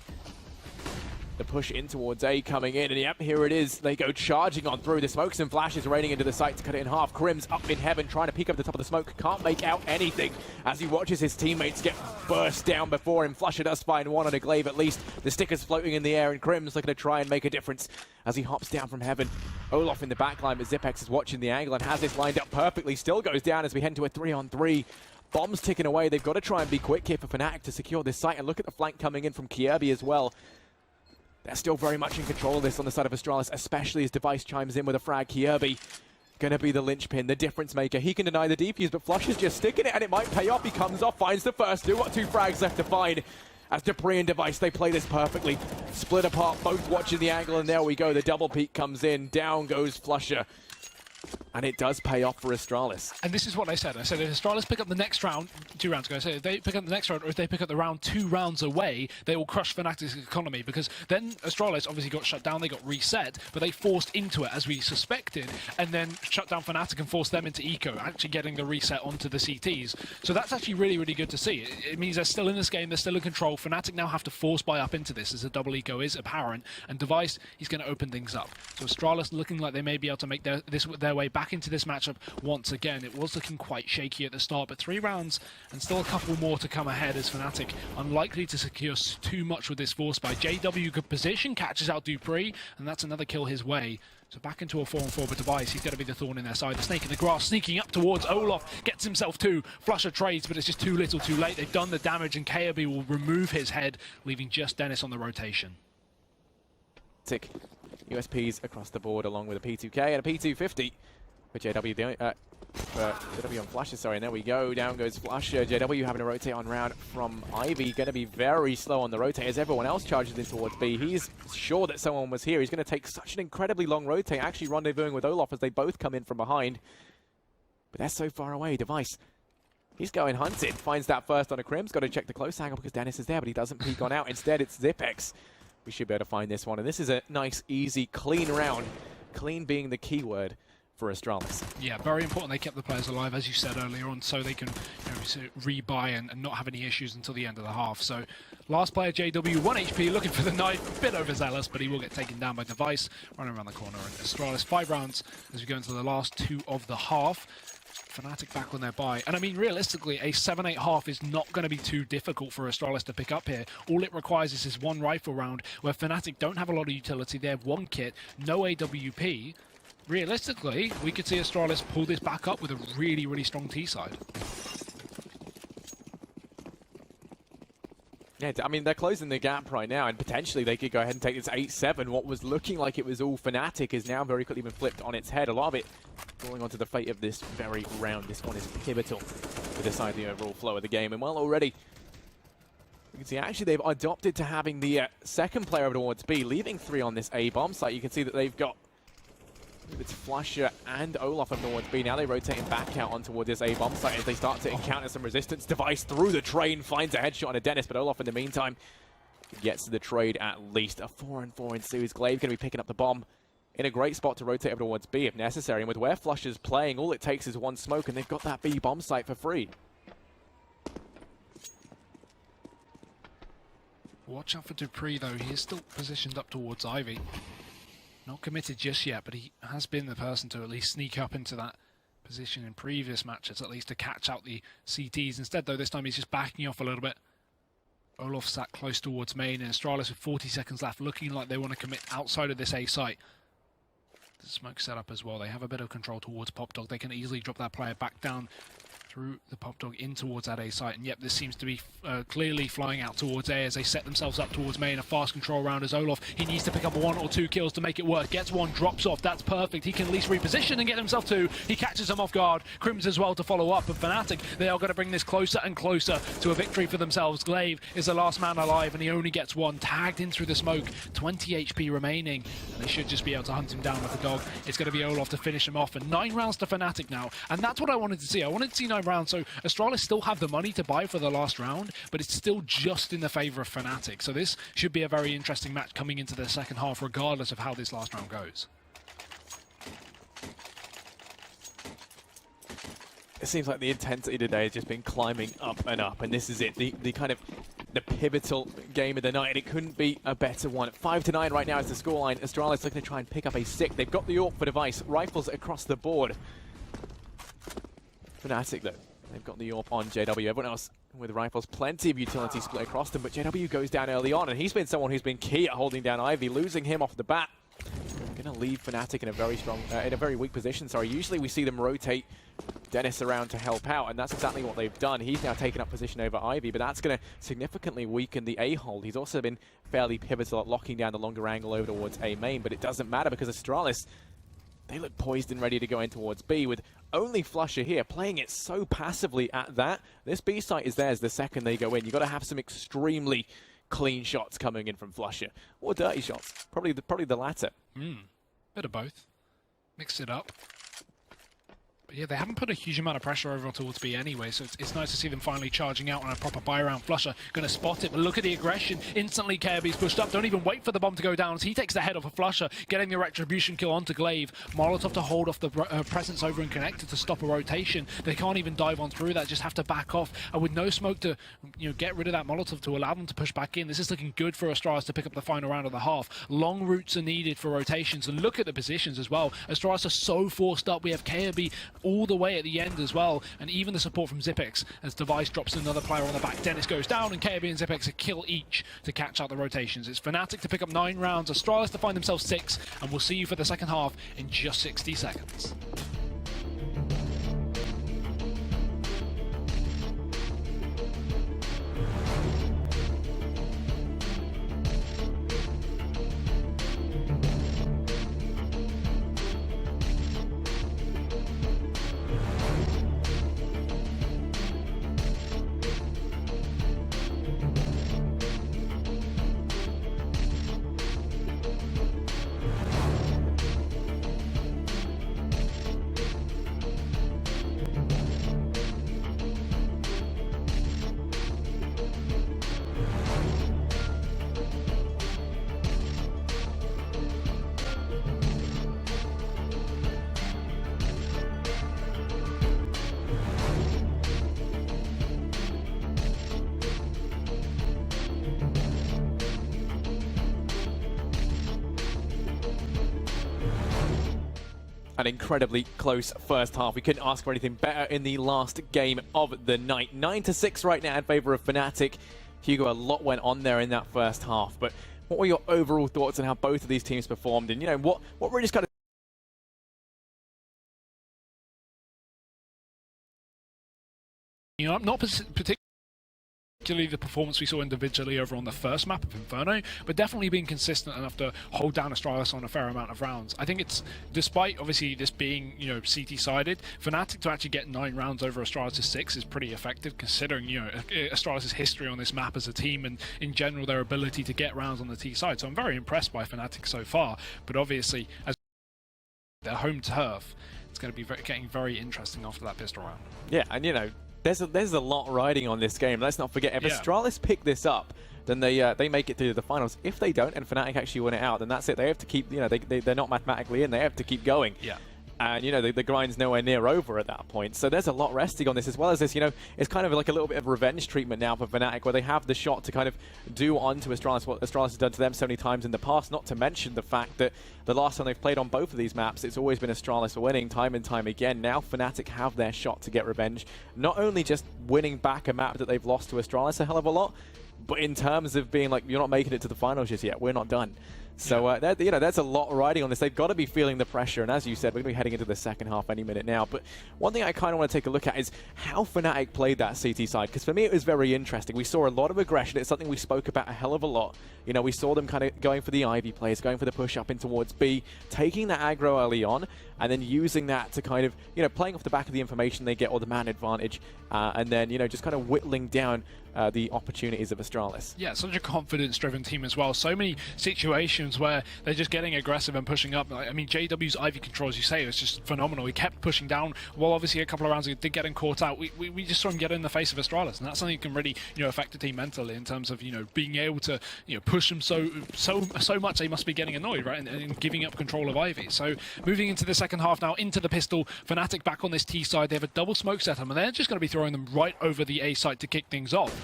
the push in towards A coming in, and yep, here it is. They go charging on through. The smokes and flashes raining into the site to cut it in half. Crims up in heaven, trying to peek up the top of the smoke. Can't make out anything as he watches his teammates get burst down before him. flusha does find one on a glaive at least. The stickers floating in the air, and Crims looking to try and make a difference as he hops down from heaven. Olaf in the backline, but Zipex is watching the angle and has this lined up perfectly. Still goes down as we head into a 3-on-3. Bombs ticking away. They've got to try and be quick here for fnatic to secure this site. And look at the flank coming in from Kirby as well. They're still very much in control of this on the side of Astralis, especially as DEIXE chimes in with a frag. Kirby going to be the linchpin, the difference maker. He can deny the defuse, but Flush is just sticking it, and it might pay off. He comes off, finds the first. Still got 2 frags left to find. As dupreeh and DEIXE, they play this perfectly. Split apart, both watching the angle, and there we go. The double peek comes in. Down goes flusha. And it does pay off for Astralis. And this is what I said. I said if Astralis pick up the next round, 2 rounds ago, I said if they pick up the next round, or if they pick up the round 2 rounds away, they will crush fnatic's economy, because then Astralis obviously got shut down, they got reset, but they forced into it as we suspected, and then shut down fnatic and forced them into eco, actually getting the reset onto the CTs. So that's actually really, really good to see. It means they're still in this game, they're still in control. fnatic now have to force buy up into this as a double eco is apparent, and DEIXE, he's going to open things up. So Astralis looking like they may be able to make their way back into this matchup once again. It was looking quite shaky at the start, but 3 rounds and still a couple more to come ahead as fnatic unlikely to secure too much with this force buy. JW good position, catches out dupreeh, and that's another kill his way. So back into a 4-on-4 with DEIXE. He's going to be the thorn in their side. The snake in the grass sneaking up towards Olaf. Gets himself 2. flusha trades, but it's just too little too late. They've done the damage, and KRB will remove his head, leaving just Dennis on the rotation. Tick. USPs across the board along with a P2K and a P250 for JW. JW on flashes, sorry, and there we go. Down goes flusha. JW having to rotate on round from Ivy. Going to be very slow on the rotate as everyone else charges in towards B. He's sure that someone was here. He's going to take such an incredibly long rotate, actually rendezvousing with Olaf as they both come in from behind. But they're so far away. DEIXE, he's going hunted. Finds that first on a Crims. Got to check the close angle because Dennis is there, but he doesn't peek on out. Instead, it's Zipex. We should be able to find this one. And this is a nice, easy, clean round. Clean being the key word for Astralis. Yeah, very important they kept the players alive, as you said earlier on, so they can rebuy and not have any issues until the end of the half. So last player, JW, 1 HP, looking for the knife, bit overzealous, but he will get taken down by DEIXE, running around the corner. And Astralis, 5 rounds as we go into the last 2 of the half. fnatic back on their buy. And I mean, realistically, a 7-8 half is not going to be too difficult for Astralis to pick up here. All it requires is this 1 rifle round where fnatic don't have a lot of utility. They have 1 kit, no AWP. Realistically, we could see Astralis pull this back up with a really, really strong T side. Yeah, I mean, they're closing the gap right now, and potentially they could go ahead and take this 8-7. What was looking like it was all fnatic is now very quickly been flipped on its head. A lot of it falling onto the fate of this very round. This one is pivotal to decide the overall flow of the game. And well, already, you can see actually they've adopted to having the second player over towards B, leaving 3 on this A bomb site. You can see that they've got it's flusha and Olaf up towards B. Now they're rotating back out on towards this A bomb site as they start to encounter some resistance. DEIXE through the train finds a headshot on a Dennis, but Olaf in the meantime gets to the trade at least. A 4-on-4 ensues. Glaive going to be picking up the bomb in a great spot to rotate over towards B if necessary. And with where flusha's playing, all it takes is 1 smoke and they've got that B bomb site for free. Watch out for Dupree, though. He is still positioned up towards Ivy. Not committed just yet, but he has been the person to at least sneak up into that position in previous matches, at least to catch out the CTs. Instead, though, this time he's just backing off a little bit. Olaf sat close towards main, and Astralis with 40 seconds left, looking like they want to commit outside of this A site. The smoke setup as well. They have a bit of control towards Popdog. They can easily drop that player back down through the Popdog in towards that A site. And yep, this seems to be clearly flying out towards A as they set themselves up towards main. A fast control round as Olaf. He needs to pick up 1 or 2 kills to make it work. Gets 1, drops off. That's perfect. He can at least reposition and get himself 2. He catches him off guard. Crims as well to follow up. But fnatic, they are going to bring this closer and closer to a victory for themselves. Glaive is the last man alive and he only gets 1. Tagged in through the smoke. 20 HP remaining. And they should just be able to hunt him down with the dog. It's going to be Olaf to finish him off. And 9 rounds to fnatic now. And that's what I wanted to see. I wanted to see 9 rounds. So Astralis still have the money to buy for the last round, but it's still just in the favour of fnatic. So this should be a very interesting match coming into the second half, regardless of how this last round goes. It seems like the intensity today has just been climbing up and up, and this is it, the kind of the pivotal game of the night, and it couldn't be a better one. 5-9 right now is the scoreline. Astralis looking to try and pick up a 6. They've got the AWP for DEIXE, rifles across the board. fnatic though, they've got the AWP on JW. Everyone else with rifles, plenty of utility split across them, but JW goes down early on, and he's been someone who's been key at holding down Ivy. Losing him off the bat, going to leave fnatic in a very strong, in a very weak position. Sorry, usually we see them rotate Dennis around to help out, and that's exactly what they've done. He's now taken up position over Ivy, but that's going to significantly weaken the A hold. He's also been fairly pivotal at locking down the longer angle over towards A main, but it doesn't matter because Astralis, they look poised and ready to go in towards B with only flusha here, playing it so passively at that. This B site is theirs the second they go in. You've got to have some extremely clean shots coming in from flusha, or dirty shots. Probably the latter. Bit of both. Mix it up. But yeah, they haven't put a huge amount of pressure over towards B anyway, so it's nice to see them finally charging out on a proper buy round. flusha going to spot it, but look at the aggression. Instantly, KRB's pushed up. Don't even wait for the bomb to go down as he takes the head off of flusha, getting the retribution kill onto Glaive. Molotov to hold off the presence over and connected to stop a rotation. They can't even dive on through that, just have to back off. And with no smoke to get rid of that Molotov to allow them to push back in, this is looking good for Astralis to pick up the final round of the half. Long routes are needed for rotations, and look at the positions as well. Astralis are so forced up. We have KRB all the way at the end as well, and even the support from DEIXE as DEIXE drops another player on the back. Dennis goes down, and KRB and DEIXE a kill each to catch out the rotations. It's fnatic to pick up 9 rounds, Astralis to find themselves 6, and we'll see you for the second half in just 60 seconds. An incredibly close first half. We couldn't ask for anything better in the last game of the night. 9-6 right now in favor of fnatic. Hugo, a lot went on there in that first half, but what were your overall thoughts on how both of these teams performed, and what really just kind of not particularly the performance we saw individually over on the first map of Inferno, but definitely being consistent enough to hold down Astralis on a fair amount of rounds. I think it's, despite obviously this being, CT-sided, fnatic to actually get 9 rounds over Astralis' 6 is pretty effective, considering, Astralis' history on this map as a team and in general their ability to get rounds on the T side. So I'm very impressed by fnatic so far, but obviously as their home turf, it's going to be getting very interesting after that pistol round. Yeah, and there's a lot riding on this game. Let's not forget, if Astralis pick this up, then they make it through the finals. If they don't, and fnatic actually win it out, then that's it. They have to keep, they're not mathematically in. They have to keep going. Yeah. And, you know, the grind's nowhere near over at that point. So there's a lot resting on this, as well as this, you know, it's kind of like a little bit of revenge treatment now for fnatic, where they have the shot to kind of do onto Astralis what Astralis has done to them so many times in the past, not to mention the fact that the last time they've played on both of these maps, it's always been Astralis winning time and time again. Now fnatic have their shot to get revenge, not only just winning back a map that they've lost to Astralis a hell of a lot, but in terms of being like, you're not making it to the finals just yet, we're not done. So, you know, that's a lot riding on this. They've got to be feeling the pressure, and as you said, we're going to be heading into the second half any minute now. But one thing I kind of want to take a look at is how fnatic played that CT side, because for me it was very interesting. We saw a lot of aggression. It's something we spoke about a hell of a lot. You know, we saw them kind of going for the Ivy plays, going for the push up in towards B, taking that aggro early on, and then using that to kind of, you know, playing off the back of the information they get or the man advantage, and then, you know, just kind of whittling down the opportunities of Astralis. Yeah, such a confidence-driven team as well. So many situations where they're just getting aggressive and pushing up. I mean, JW's Ivy control, as you say, was just phenomenal. He kept pushing down. Well, obviously, a couple of rounds he did get him caught out. We just saw him get in the face of Astralis, and that's something that can really, you know, affect a team mentally in terms of, you know, being able to, you know, push them so much they must be getting annoyed, right, and giving up control of Ivy. So moving into the second half now, into the pistol, fnatic back on this T side. They have a double smoke setup, and they're just going to be throwing them right over the A site to kick things off.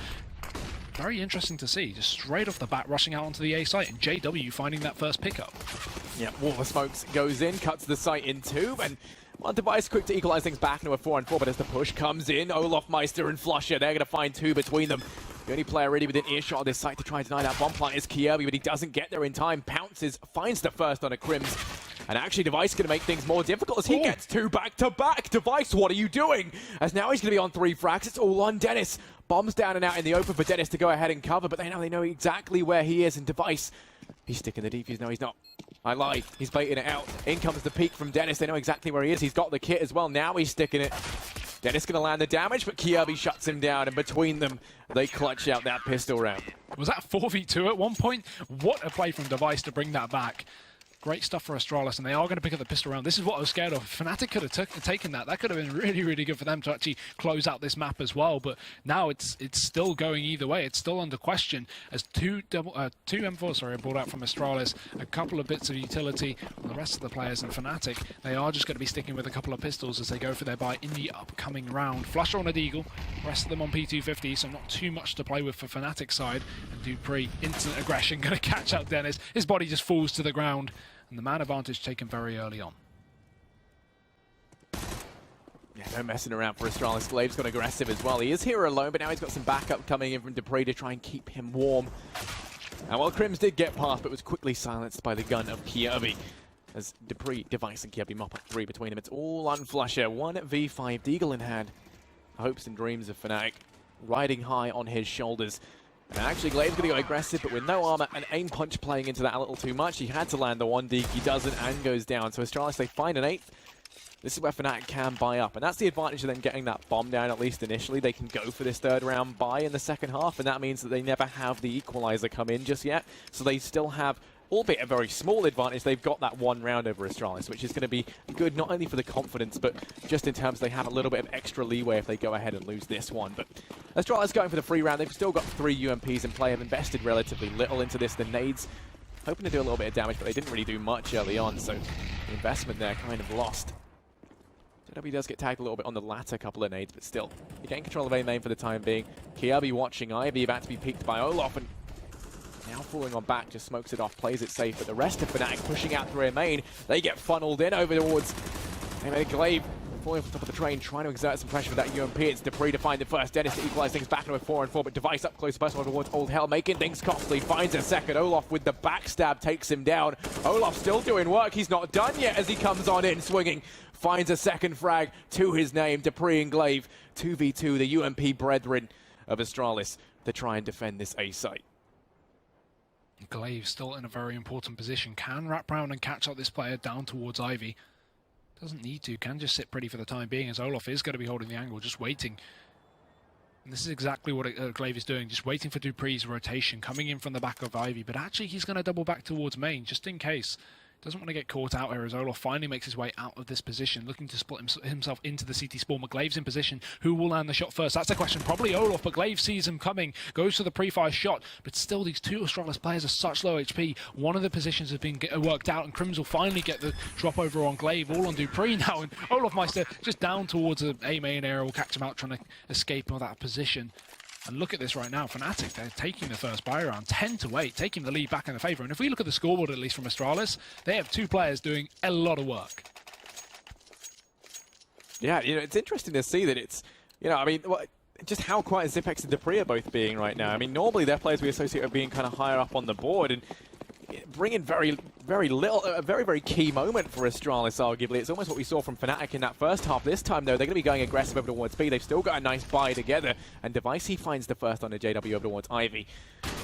Very interesting to see, just straight off the bat rushing out onto the A site, and JW finding that first pickup. Yeah, Wall of Smokes goes in, cuts the site in two, and one DEIXE quick to equalize things back into a 4-on-4, but as the push comes in, Olaf, Meister, and Flusher, they're going to find two between them. The only player really within earshot of this site to try and deny that bomb plant is Kirby, but he doesn't get there in time. Pounces, finds the first on a Crims. And actually, DEIXE going to make things more difficult as he gets two back-to-back. DEIXE, what are you doing? As now he's going to be on 3 frags. It's all on Dennis. Bombs down and out in the open for Dennis to go ahead and cover, but they know exactly where he is. And DEIXE, he's sticking the defuse. No, he's not. I lied. He's baiting it out. In comes the peek from Dennis. They know exactly where he is. He's got the kit as well. Now he's sticking it. Dennis going to land the damage, but Kirby shuts him down, and between them, they clutch out that pistol round. Was that 4v2 at one point? What a play from DEIXE to bring that back. Great stuff for Astralis, and they are going to pick up the pistol round. This is what I was scared of. fnatic could have taken that. That could have been really, really good for them to actually close out this map as well. But now it's still going either way. It's still under question as two M4s are brought out from Astralis. A couple of bits of utility from the rest of the players, and fnatic, they are just going to be sticking with a couple of pistols as they go for their buy in the upcoming round. Flusher on a Deagle, rest of them on P250, so not too much to play with for fnatic side. And Dupree, instant aggression, going to catch out Dennis. His body just falls to the ground. And the man advantage taken very early on. Yeah, no messing around for Astralis. Glave's got aggressive as well. He is here alone, but now he's got some backup coming in from Dupree to try and keep him warm. And while Crims did get past, but was quickly silenced by the gun of Kirby. As Dupree, DEIXE, and Kirby mop up 3 between them. It's all on Flusher. 1v5, Deagle in hand. Hopes and dreams of fnatic riding high on his shoulders. And actually, Glave's going to go aggressive, but with no armor and aim punch playing into that a little too much. He had to land the 1D, he doesn't, and goes down. So Astralis, they find an 8th. This is where fnatic can buy up, and that's the advantage of them getting that bomb down, at least initially. They can go for this 3rd round buy in the second half, and that means that they never have the equalizer come in just yet. So they still have, albeit a very small advantage, they've got that 1 round over Astralis, which is going to be good not only for the confidence, but just in terms they have a little bit of extra leeway if they go ahead and lose this one. But Astralis going for the free round. They've still got 3 UMPs in play, have invested relatively little into this. The nades, hoping to do a little bit of damage, but they didn't really do much early on, so the investment there kind of lost. JW does get tagged a little bit on the latter couple of nades, but still, you gain control of A main for the time being. Kirby watching Ivy, about to be peeked by Olaf, and now falling on back, just smokes it off, plays it safe, but the rest of fnatic pushing out through a main. They get funneled in over towards Glaive, falling off the top of the train, trying to exert some pressure with that UMP. It's Dupree to find the first. Dennis to equalize things back into a 4-on-4, but DEIXE up close, personal towards Old Hell, making things costly, finds a second. Olaf with the backstab takes him down. Olaf still doing work, he's not done yet as he comes on in, swinging. Finds a second frag to his name. Dupree and Glaive, 2v2, the UMP brethren of Astralis to try and defend this A site. Glaive still in a very important position. Can wrap round and catch up this player down towards Ivy. Doesn't need to. Can just sit pretty for the time being, as Olaf is going to be holding the angle, just waiting. And this is exactly what Glaive is doing, just waiting for Dupree's rotation, coming in from the back of Ivy. But actually, he's going to double back towards main, just in case. Doesn't want to get caught out here as Olof finally makes his way out of this position, looking to split himself into the CT spawn. But Glave's in position. Who will land the shot first? That's the question. Probably Olof, but Glaive sees him coming, goes for the pre-fire shot. But still, these two Astralis players are such low HP. One of the positions has been worked out, and Crims will finally get the drop over on Glaive, all on Dupree now. And Olofmeister just down towards a main area will catch him out, trying to escape of that position. And look at this right now, fnatic, they're taking the first buy round, 10-8, taking the lead back in the favour. And if we look at the scoreboard, at least from Astralis, they have two players doing a lot of work. Yeah, you know, it's interesting to see that it's, you know, I mean, just how quiet Zipex and Dupree are both being right now. I mean, normally they're players we associate with being kind of higher up on the board, and bringing very little, a very key moment for Astralis, arguably. It's almost what we saw from fnatic in that first half. This time, though, they're going to be going aggressive over towards B. They've still got a nice buy together, and DEIXE, he finds the first on the JW over towards Ivy.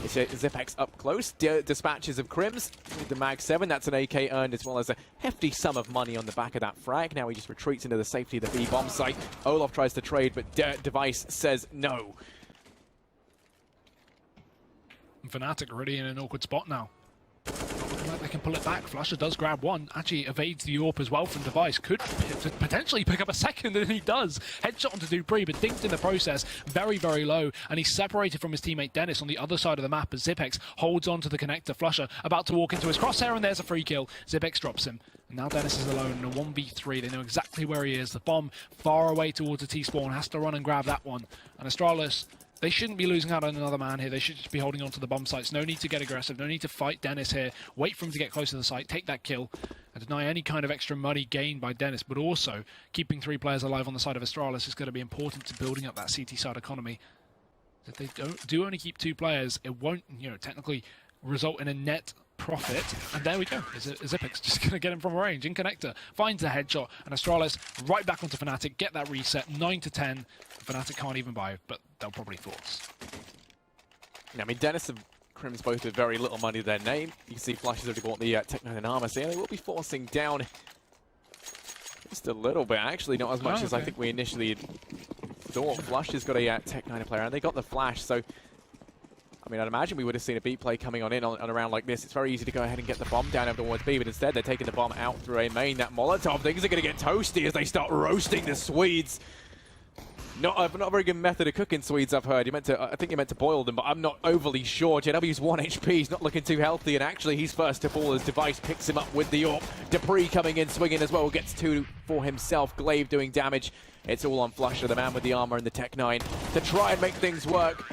It's Zipex up close. Dispatches of Crims with the Mag 7. That's an AK earned, as well as a hefty sum of money on the back of that frag. Now he just retreats into the safety of the B bomb site. Olof tries to trade, but DEIXE says no. And fnatic already in an awkward spot now. They can pull it back. Flusher does grab one, actually evades the AWP as well from DEIXE. Could potentially pick up a second, and he does. Headshot onto Dupree, but dinked in the process. Very low, and he's separated from his teammate Dennis on the other side of the map as Zipex holds onto the connector. Flusher about to walk into his crosshair, and there's a free kill. Zipex drops him. And now Dennis is alone in a 1v3. They know exactly where he is. The bomb far away towards the T-spawn. Has to run and grab that one. And Astralis, they shouldn't be losing out on another man here. They should just be holding on to the bomb sites. No need to get aggressive. No need to fight Dennis here. Wait for him to get close to the site. Take that kill. And deny any kind of extra money gained by Dennis. But also, keeping 3 players alive on the side of Astralis is going to be important to building up that CT side economy. If they do only keep 2 players, it won't, you know, technically result in a net profit. And there we go. Zipex just going to get him from range in connector. Finds the headshot. And Astralis right back onto fnatic. Get that reset. 9-10. fnatic can't even buy, but they'll probably force. I mean, Dennis and Crims both with very little money to their name. You can see Flush has already bought the Tech9 and armor, so yeah, they will be forcing down just a little bit. Actually, not as much as I think we initially thought. Flush has got a Tech9 player, and they got the flash, so I mean, I'd imagine we would have seen a beat play coming on in on a round like this. It's very easy to go ahead and get the bomb down over towards B, but instead they're taking the bomb out through A main. That Molotov, things are going to get toasty as they start roasting the Swedes. Not a very good method of cooking Swedes, I've heard. I think you meant to boil them, but I'm not overly sure. JW's 1 HP, he's not looking too healthy, and actually he's first to fall as DEIXE picks him up with the AWP. Dupree coming in, swinging as well, gets 2 for himself. Glaive doing damage. It's all on Flusher, the man with the armor and the Tech9, to try and make things work.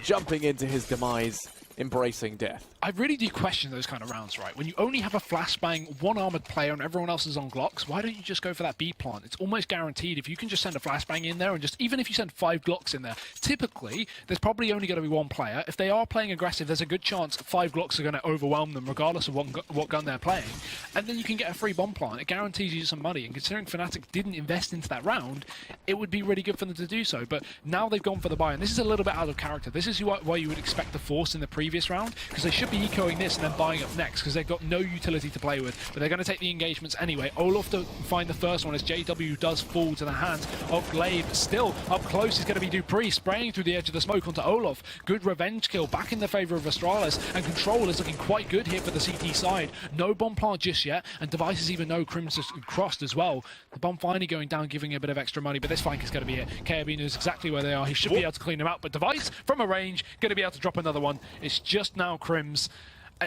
Jumping into his demise, embracing death. I really do question those kind of rounds, right? When you only have a flashbang, 1 armored player, and everyone else is on Glocks, why don't you just go for that B plant? It's almost guaranteed if you can just send a flashbang in there, and just even if you send 5 Glocks in there, typically there's probably only going to be 1 player. If they are playing aggressive, there's a good chance 5 Glocks are going to overwhelm them, regardless of what gun they're playing. And then you can get a free bomb plant. It guarantees you some money. And considering fnatic didn't invest into that round, it would be really good for them to do so. But now they've gone for the buy, and this is a little bit out of character. This is why you would expect the force in the previous round, because they should be ecoing this and then buying up next, because they've got no utility to play with. But they're going to take the engagements anyway. Olof to find the first one as JW does fall to the hands of Glaive. Still up close is going to be Dupree, spraying through the edge of the smoke onto Olof. Good revenge kill back in the favour of Astralis, and control is looking quite good here for the CT side. No bomb plant just yet, and DEIXE even know Crims has crossed as well. The bomb finally going down, giving a bit of extra money, but this flank is going to be it. KRB knows exactly where they are. He should be able to clean them out, but DEIXE from a range going to be able to drop another one. It's just now Crims.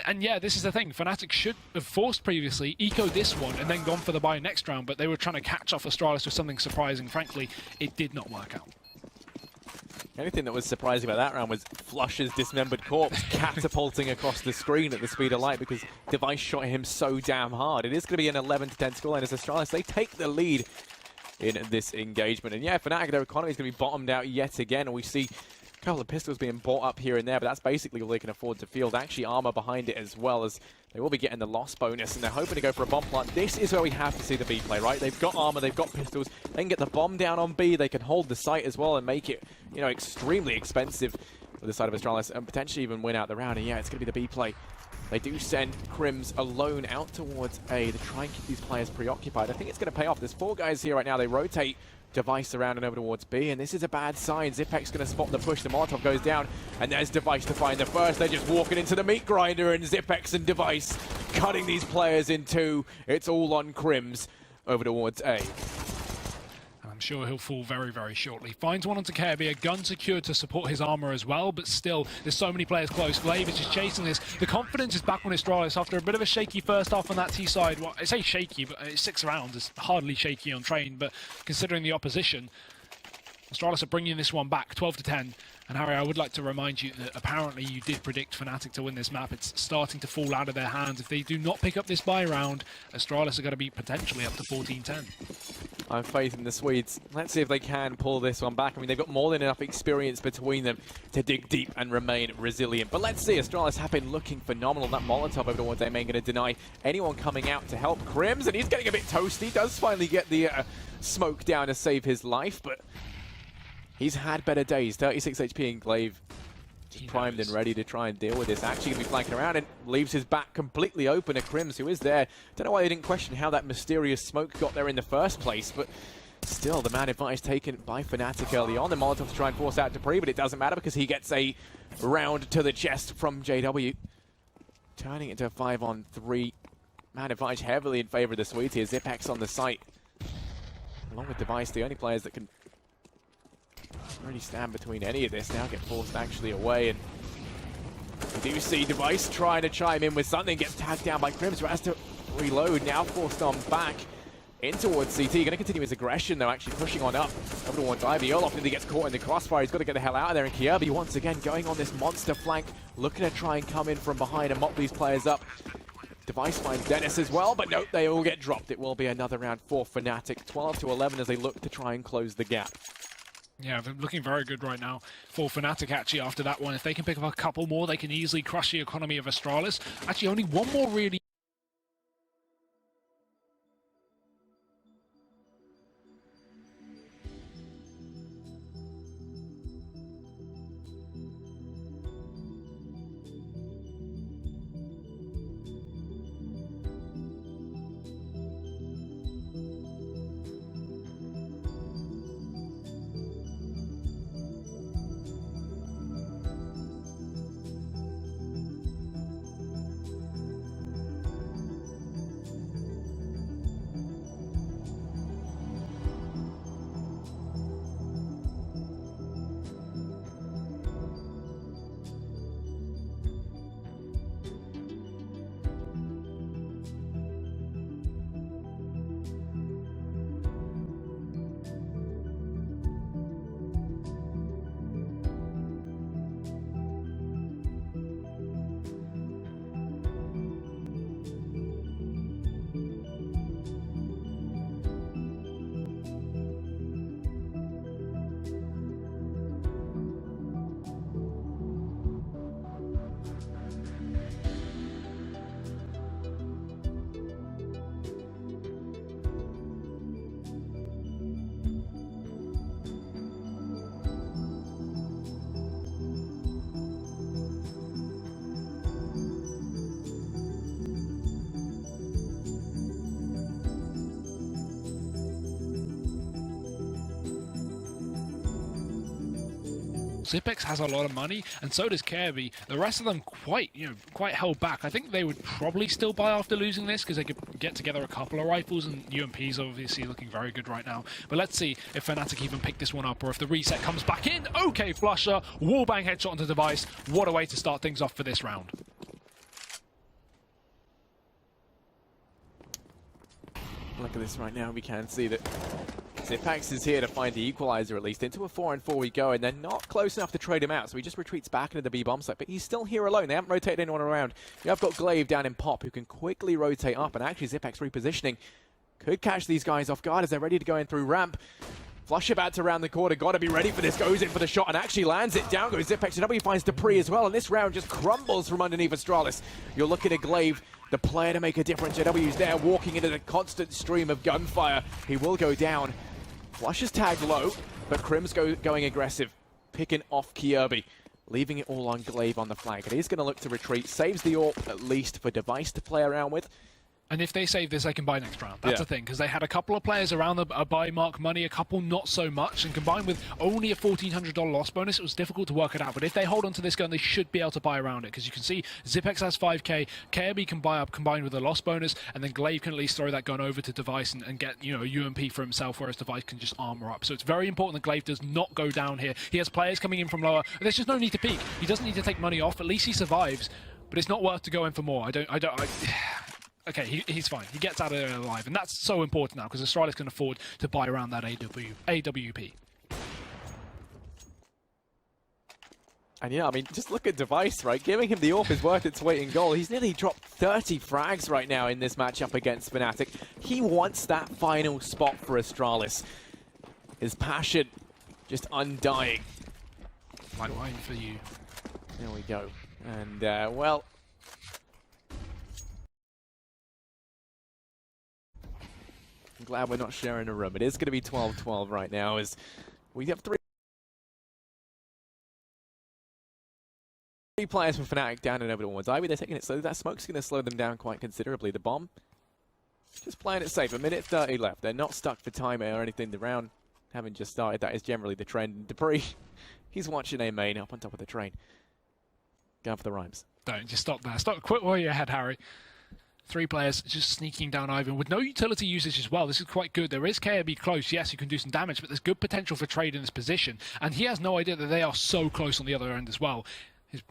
And yeah, this is the thing. fnatic should have forced previously, ecoed this one, and then gone for the buy next round, but they were trying to catch off Astralis with something surprising. Frankly, it did not work out. The only thing that was surprising about that round was Flush's dismembered corpse catapulting across the screen at the speed of light, because DEIXE shot him so damn hard. It is going to be an 11-10 scoreline as Astralis, they take the lead in this engagement. And yeah, fnatic, their economy is going to be bottomed out yet again, and we see a couple of pistols being bought up here and there, but that's basically all they can afford to field. Actually, armor behind it as well, as they will be getting the loss bonus, and they're hoping to go for a bomb plant. This is where we have to see the B play, right? They've got armor, they've got pistols, they can get the bomb down on B, they can hold the site as well and make it, you know, extremely expensive for the side of Astralis, and potentially even win out the round. And yeah, it's going to be the B play. They do send Crims alone out towards A to try and keep these players preoccupied. I think it's going to pay off. There's 4 guys here right now. They rotate DEIXE around and over towards B, and this is a bad sign. Zipex going to spot the push. The Molotov goes down, and there's DEIXE to find the first. They're just walking into the meat grinder, and Zipex and DEIXE cutting these players in two. It's all on Crims over towards A. I'm sure he'll fall very, very shortly. Finds one onto Kirby, a gun secured to support his armor as well, but still, there's so many players close. Glaive is just chasing this. The confidence is back on Astralis after a bit of a shaky first half on that T side. Well, I say shaky, but it's 6 rounds. It's hardly shaky on train, but considering the opposition, Astralis are bringing this one back, 12-10. And Harry, I would like to remind you that apparently you did predict fnatic to win this map. It's starting to fall out of their hands. If they do not pick up this buy round, Astralis are going to be potentially up to 14-10. I have faith in the Swedes. Let's see if they can pull this one back. I mean, they've got more than enough experience between them to dig deep and remain resilient. But let's see, Astralis have been looking phenomenal. That Molotov over towards A main going to deny anyone coming out to help Crims, and he's getting a bit toasty. Does finally get the smoke down to save his life, but he's had better days. 36 HP in Glaive. Primed and ready to try and deal with this. Actually going to be flanking around and leaves his back completely open to Crims, who is there. Don't know why they didn't question how that mysterious smoke got there in the first place, but still the man advice taken by fnatic early on. The Molotov to try and force out Dupree, but it doesn't matter because he gets a round to the chest from JW. Turning it to a 5-on-3. Man advice heavily in favor of the Swedes here. Zipex on the site. Along with DEIXE, the only players that can really stand between any of this now get forced actually away, and we do see DEIXE trying to chime in with something, gets tagged down by Crims, who has to reload, now forced on back in towards CT. Going to continue his aggression though, actually pushing on up over towards Ivy. Olaf nearly gets caught in the crossfire, he's got to get the hell out of there, and Kirby once again going on this monster flank, looking to try and come in from behind and mop these players up. DEIXE finds Dennis as well, but nope, they all get dropped. It will be another round for fnatic, 12-11 as they look to try and close the gap. Yeah, they're looking very good right now for fnatic actually after that one. If they can pick up a couple more, they can easily crush the economy of Astralis. Actually, only one more really. Zipex has a lot of money, and so does Kirby. The rest of them quite held back. I think they would probably still buy after losing this because they could get together a couple of rifles, and UMP's obviously looking very good right now. But let's see if fnatic even pick this one up, or if the reset comes back in. Okay, Flusher, wallbang headshot onto DEIXE. What a way to start things off for this round. Look at this right now, we can see that Zipex is here to find the equalizer at least. Into a 4-on-4 we go, and they're not close enough to trade him out, so he just retreats back into the B-bomb site, but he's still here alone. They haven't rotated anyone around. You have got Glaive down in Pop, who can quickly rotate up, and actually Zipex repositioning could catch these guys off guard as they're ready to go in through ramp. Flush about to round the corner, gotta be ready for this, goes in for the shot and actually lands it. Down goes Zipex, and he finds Dupree as well, and this round just crumbles from underneath Astralis. You're looking at Glaive, the player to make a difference. JW's there, walking into the constant stream of gunfire. He will go down. Flush is tagged low, but Crims going aggressive, picking off Kirby, leaving it all on Glaive on the flank. And he's going to look to retreat, saves the AWP at least for DEIXE to play around with. And if they save this, they can buy next round. That's Yeah. the thing, because they had a couple of players around the buy mark money, a couple not so much, and combined with only a $1,400 loss bonus, it was difficult to work it out. But if they hold on to this gun, they should be able to buy around it, because you can see Zipex has 5k, KRB can buy up combined with a loss bonus, and then Glaive can at least throw that gun over to DEIXE and get, you know, a UMP for himself, whereas DEIXE can just armor up. So it's very important that Glaive does not go down here. He has players coming in from lower. There's just no need to peek. He doesn't need to take money off. At least he survives, but it's not worth to go in for more. Okay, he's fine. He gets out of there alive, and that's so important now because Astralis can afford to buy around that AWP. And yeah, I mean, just look at DEIXE, right? Giving him the AWP is worth its weight in gold. He's nearly dropped 30 frags right now in this matchup against fnatic. He wants that final spot for Astralis. His passion just undying. Like wine for you. There we go. And, well... I'm glad we're not sharing a room. It is going to be 12-12 right now as we have three players from fnatic down and over towards Ivy. They're taking it slow. That smoke's going to slow them down quite considerably. The bomb, just playing it safe. A minute 30 left. They're not stuck for time or anything. The round haven't just started. That is generally the trend. Dupree, he's watching a main up on top of the train. Going for the rhymes. Don't, just stop there. Stop, quit while you're ahead, Harry. Three players just sneaking down Ivan with no utility usage as well. This is quite good. There is KRB close. Yes, you can do some damage, but there's good potential for trade in this position. And he has no idea that they are so close on the other end as well.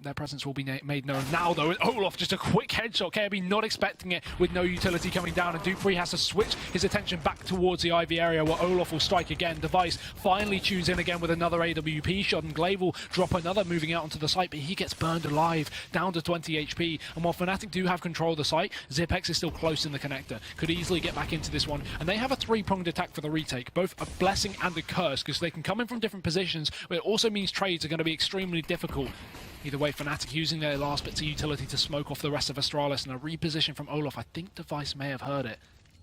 Their presence will be made known now, though. Olaf, just a quick headshot. KRB not expecting it with no utility coming down, and Dupree has to switch his attention back towards the Ivy area where Olaf will strike again. DEIXE finally tunes in again with another AWP shot, and Glaive will drop another moving out onto the site, but he gets burned alive, down to 20 HP. And while fnatic do have control of the site, Zipex is still close in the connector. Could easily get back into this one, and they have a three-pronged attack for the retake, both a blessing and a curse, because they can come in from different positions, but it also means trades are going to be extremely difficult. Either way, fnatic using their last bits of utility to smoke off the rest of Astralis, and a reposition from Olaf. I think DEIXE may have heard it,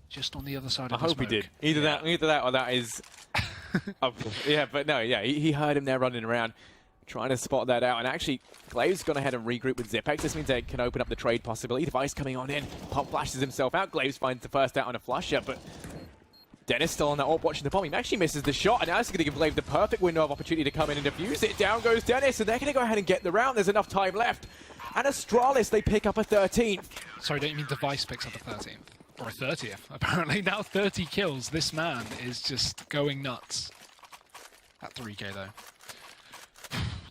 just on the other side of the smoke. I hope he did. Either that or that is... oh, yeah, but no, yeah, he heard him there running around, trying to spot that out. And actually, Glaive's gone ahead and regroup with Zipex. This means they can open up the trade possibility. DEIXE coming on in, pop flashes himself out. Glaive finds the first out on a flusher, but... Dennis still on that AWP watching the bomb. He actually misses the shot, and now it's going to give Glaive the perfect window of opportunity to come in and defuse it. Down goes Dennis, and they're going to go ahead and get the round. There's enough time left. And Astralis, they pick up a 13th. Sorry, don't you mean DEIXE picks up a 13th? Or a 30th, apparently. Now 30 kills. This man is just going nuts. At 3k, though.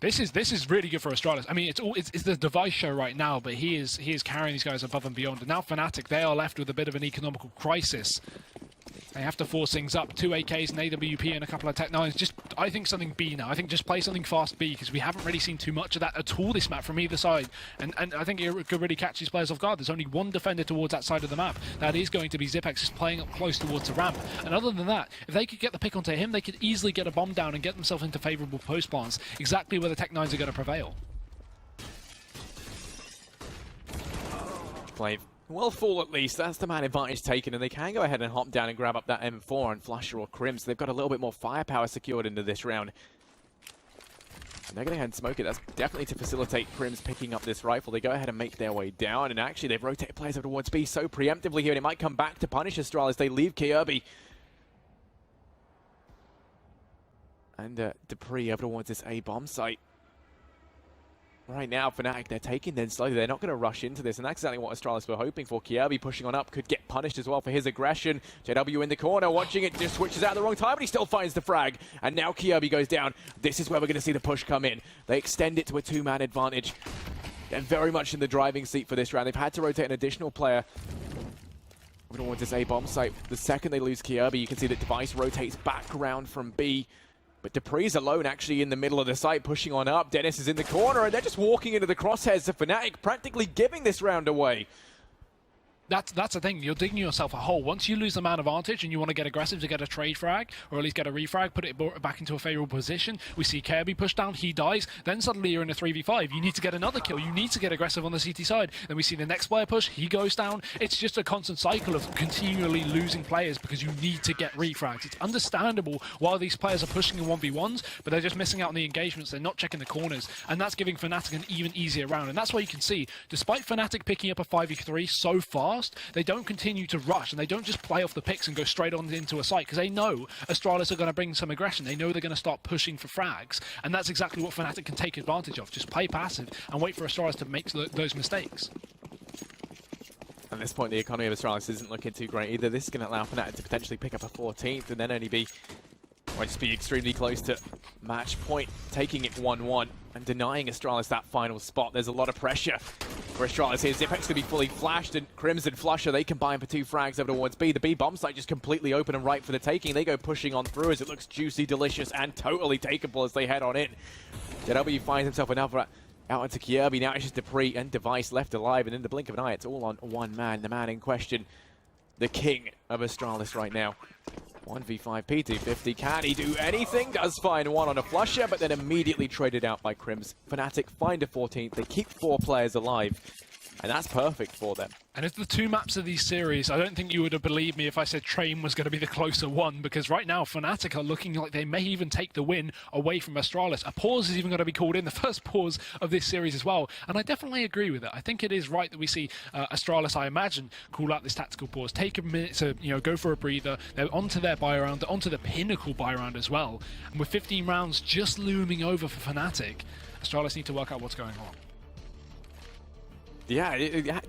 This is really good for Astralis. I mean, it's the DEIXE show right now, but he is carrying these guys above and beyond. And now fnatic, they are left with a bit of an economical crisis. They have to force things up. 2 AKs, an AWP, and a couple of Tech 9s. Just, I think something B now. I think just play something fast B, because we haven't really seen too much of that at all this map from either side. And I think it could really catch these players off guard. There's only one defender towards that side of the map. That is going to be Zipex, just playing up close towards the ramp. And other than that, if they could get the pick onto him, they could easily get a bomb down and get themselves into favourable post plants, exactly where the Tech 9s are going to prevail. Glaive will fall at least. That's the man advantage taken, and they can go ahead and hop down and grab up that M4 on Flusher or Crim, so they've got a little bit more firepower secured into this round. And they're going to go ahead and smoke it. That's definitely to facilitate Crim's picking up this rifle. They go ahead and make their way down, and actually they've rotated players over towards B so preemptively here, and it might come back to punish Astralis. They leave KRB. And Dupree over towards this A bomb site. Right now, fnatic, they're taking them slowly. They're not going to rush into this, and that's exactly what Astralis were hoping for. KRB pushing on up could get punished as well for his aggression. JW in the corner, watching it, just switches out at the wrong time, but he still finds the frag. And now KRB goes down. This is where we're going to see the push come in. They extend it to a two-man advantage. They're very much in the driving seat for this round. They've had to rotate an additional player. We're going to want this A-bomb site. The second they lose KRB, you can see that DEIXE rotates back around from B. But Dupree's alone actually in the middle of the site, pushing on up. Dennis is in the corner, and they're just walking into the crosshairs of fnatic, practically giving this round away. That's the thing. You're digging yourself a hole. Once you lose the man advantage and you want to get aggressive to get a trade frag, or at least get a refrag, put it back into a favourable position, we see KRB push down, he dies, then suddenly you're in a 3v5. You need to get another kill. You need to get aggressive on the CT side. Then we see the next player push, he goes down. It's just a constant cycle of continually losing players because you need to get refrags. It's understandable why these players are pushing in 1v1s, but they're just missing out on the engagements. They're not checking the corners, and that's giving fnatic an even easier round. And that's why you can see, despite fnatic picking up a 5v3 so far, fast, they don't continue to rush, and they don't just play off the picks and go straight on into a site, because they know Astralis are going to bring some aggression. They know they're going to start pushing for frags, and that's exactly what fnatic can take advantage of. Just play passive and wait for Astralis to make those mistakes. At this point, the economy of Astralis isn't looking too great either. This is going to allow fnatic to potentially pick up a 14th and then only be, or just be extremely close to match point, taking it 1-1 and denying Astralis that final spot. There's a lot of pressure for Astralis here. Xyp9x to be fully flashed, and Crimson Flusher, they combine for 2 frags over towards B. The B bomb site just completely open and ripe for the taking. They go pushing on through as it looks juicy, delicious, and totally takeable as they head on in. JW finds himself another out into Kjaerbye. Now it's just DEIXE and DEVICE left alive, and in the blink of an eye, it's all on one man. The man in question, the king of Astralis right now. 1v5 P250. Can he do anything? Does find one on a flusher, but then immediately traded out by Crims. fnatic find a 14th. They keep 4 players alive, and that's perfect for them. And if the 2 maps of these series, I don't think you would have believed me if I said Train was going to be the closer one, because right now fnatic are looking like they may even take the win away from Astralis. A pause is even going to be called in, the first pause of this series as well, and I definitely agree with it. I think it is right that we see Astralis, I imagine, call out this tactical pause, take a minute to go for a breather. They're onto their buy round, they're onto the pinnacle buy round as well, and with 15 rounds just looming over for fnatic, Astralis need to work out what's going on. Yeah,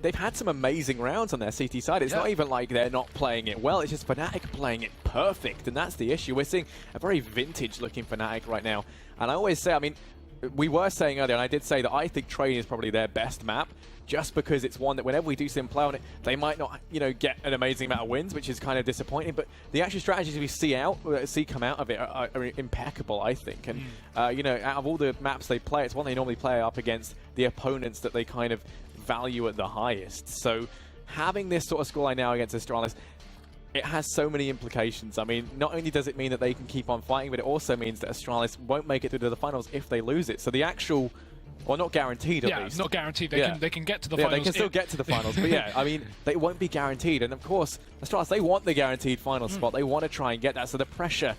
they've had some amazing rounds on their CT side. It's not even like they're not playing it well. It's just fnatic playing it perfect, and that's the issue. We're seeing a very vintage-looking fnatic right now. And I always say, I mean, we were saying earlier, and I did say that I think Train is probably their best map, just because it's one that whenever we do see them play on it, they might not, get an amazing amount of wins, which is kind of disappointing. But the actual strategies we see come out of it are impeccable, I think. And out of all the maps they play, it's one they normally play up against the opponents that they kind of value at the highest. So having this sort of scoreline now against Astralis, it has so many implications. I mean, not only does it mean that they can keep on fighting, but it also means that Astralis won't make it through to the finals if they lose it. So the actual, well, not guaranteed at least. Yeah, not guaranteed. They can get to the finals. They can still get to the finals, but yeah, I mean, they won't be guaranteed. And of course, Astralis, they want the guaranteed final spot. They want to try and get that. So the pressure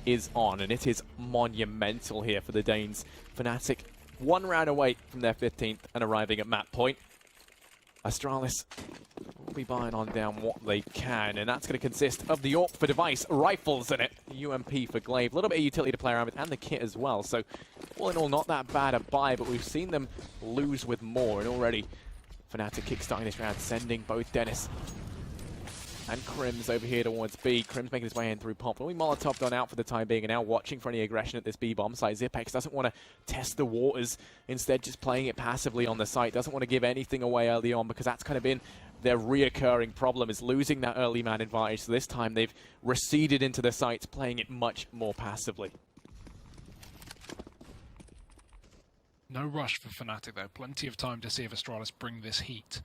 is on, and it is monumental here for the Danes. fnatic 1 round away from their 15th and arriving at map point. Astralis will be buying on down what they can, and that's going to consist of the AWP for DEVICE, rifles in it, UMP for Glaive, a little bit of utility to play around with, and the kit as well. So all in all, not that bad a buy, but we've seen them lose with more, and already fnatic kickstarting this round, sending both Dennis and Crims over here towards B. Crims making his way in through Pop. We Molotov'd on out for the time being and now watching for any aggression at this B bomb site. Xyp9x doesn't want to test the waters, instead just playing it passively on the site. Doesn't want to give anything away early on, because that's kind of been their reoccurring problem, is losing that early man advantage. So this time they've receded into the sites, playing it much more passively. No rush for fnatic though. Plenty of time to see if Astralis bring this heat.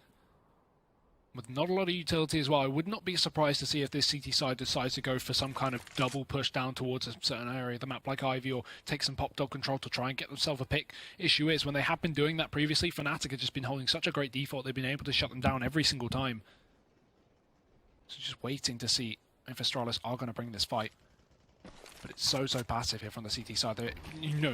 With not a lot of utility as well, I would not be surprised to see if this CT side decides to go for some kind of double push down towards a certain area of the map like Ivy, or take some pop dog control to try and get themselves a pick. Issue is, when they have been doing that previously, fnatic have just been holding such a great default, they've been able to shut them down every single time. So just waiting to see if Astralis are going to bring this fight. But it's so passive here from the CT side. They're,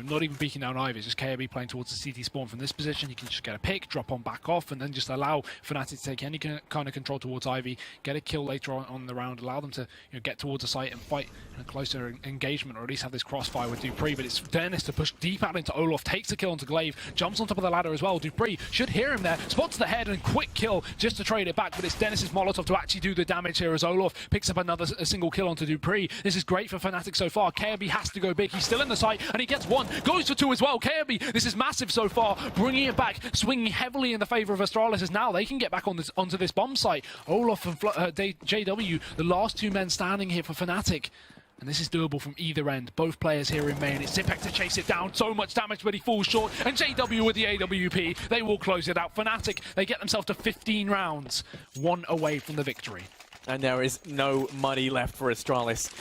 not even peeking down Ivy. It's just Kjaerbye playing towards the CT spawn. From this position, you can just get a pick, drop on back off, and then just allow fnatic to take any kind of control towards Ivy, get a kill later on the round, allow them to get towards the site and fight in a closer engagement, or at least have this crossfire with DEIXE. But it's Dennis to push deep out into Olof, takes a kill onto Glaive, jumps on top of the ladder as well. DEIXE should hear him there, spots the head, and quick kill just to trade it back. But it's Dennis's Molotov to actually do the damage here as Olof picks up a single kill onto DEIXE. This is great for fnatic so far. Kjaerbye has to go big. He's still in the site, and he gets 1. Goes for 2 as well. Kjaerbye, this is massive so far. Bringing it back, swinging heavily in the favor of Astralis, as now they can get back onto this bomb site. Olof and JW, the last 2 men standing here for fnatic. And this is doable from either end. Both players here in main. It's Xyp9x to chase it down. So much damage, but he falls short. And JW with the AWP. They will close it out. fnatic, they get themselves to 15 rounds. 1 away from the victory. And there is no money left for Astralis.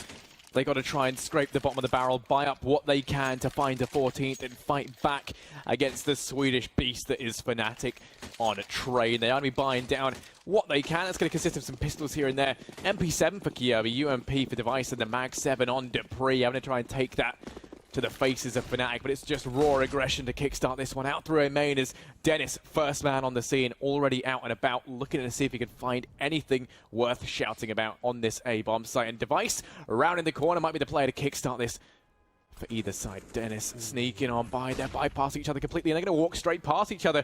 They got to try and scrape the bottom of the barrel, buy up what they can to find a 14th and fight back against the Swedish beast that is fnatic on a train. They are going to be buying down what they can. It's going to consist of some pistols here and there. MP7 for Kjaerbye, UMP for DEVICE, and the Mag 7 on DEIXE. I'm going to try and take that to the faces of fnatic, but it's just raw aggression to kickstart this one. Out through a main is Dennis, first man on the scene, already out and about, looking to see if he can find anything worth shouting about on this A-bomb site. And DEIXE around in the corner might be the player to kickstart this for either side. Dennis sneaking on by, they're bypassing each other completely, and they're going to walk straight past each other.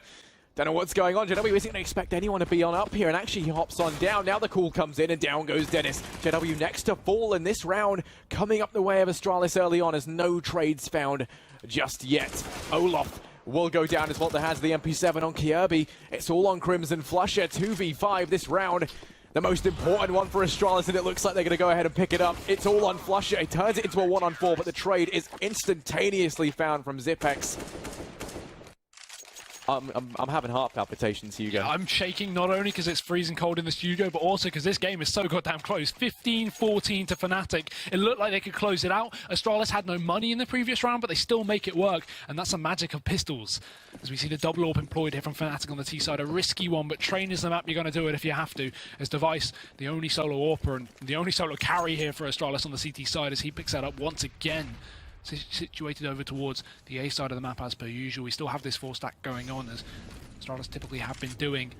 Don't know what's going on. JW isn't going to expect anyone to be on up here, and actually he hops on down. Now the call comes in, and down goes Dennis. JW next to fall in this round, coming up the way of Astralis early on, as no trades found just yet. Olaf will go down as well. The hands of the MP7 on Kirby. It's all on Crimson Flusher. 2v5 this round. The most important one for Astralis, and it looks like they're going to go ahead and pick it up. It's all on Flusher. It turns it into a 1-on-4, but the trade is instantaneously found from Zipex. I'm having heart palpitations, Hugo. I'm shaking not only because it's freezing cold in the studio, but also because this game is so goddamn close. 15-14 to fnatic. It looked like they could close it out. Astralis had no money in the previous round, but they still make it work, and that's the magic of pistols. As we see the double AWP employed here from fnatic on the T side, a risky one, but train is the map, you're going to do it if you have to. As DEIXE, the only solo AWPer and the only solo carry here for Astralis on the CT side, as he picks that up once again. Situated over towards the A side of the map as per usual. We still have this 4-stack going on, as Astralis typically have been doing.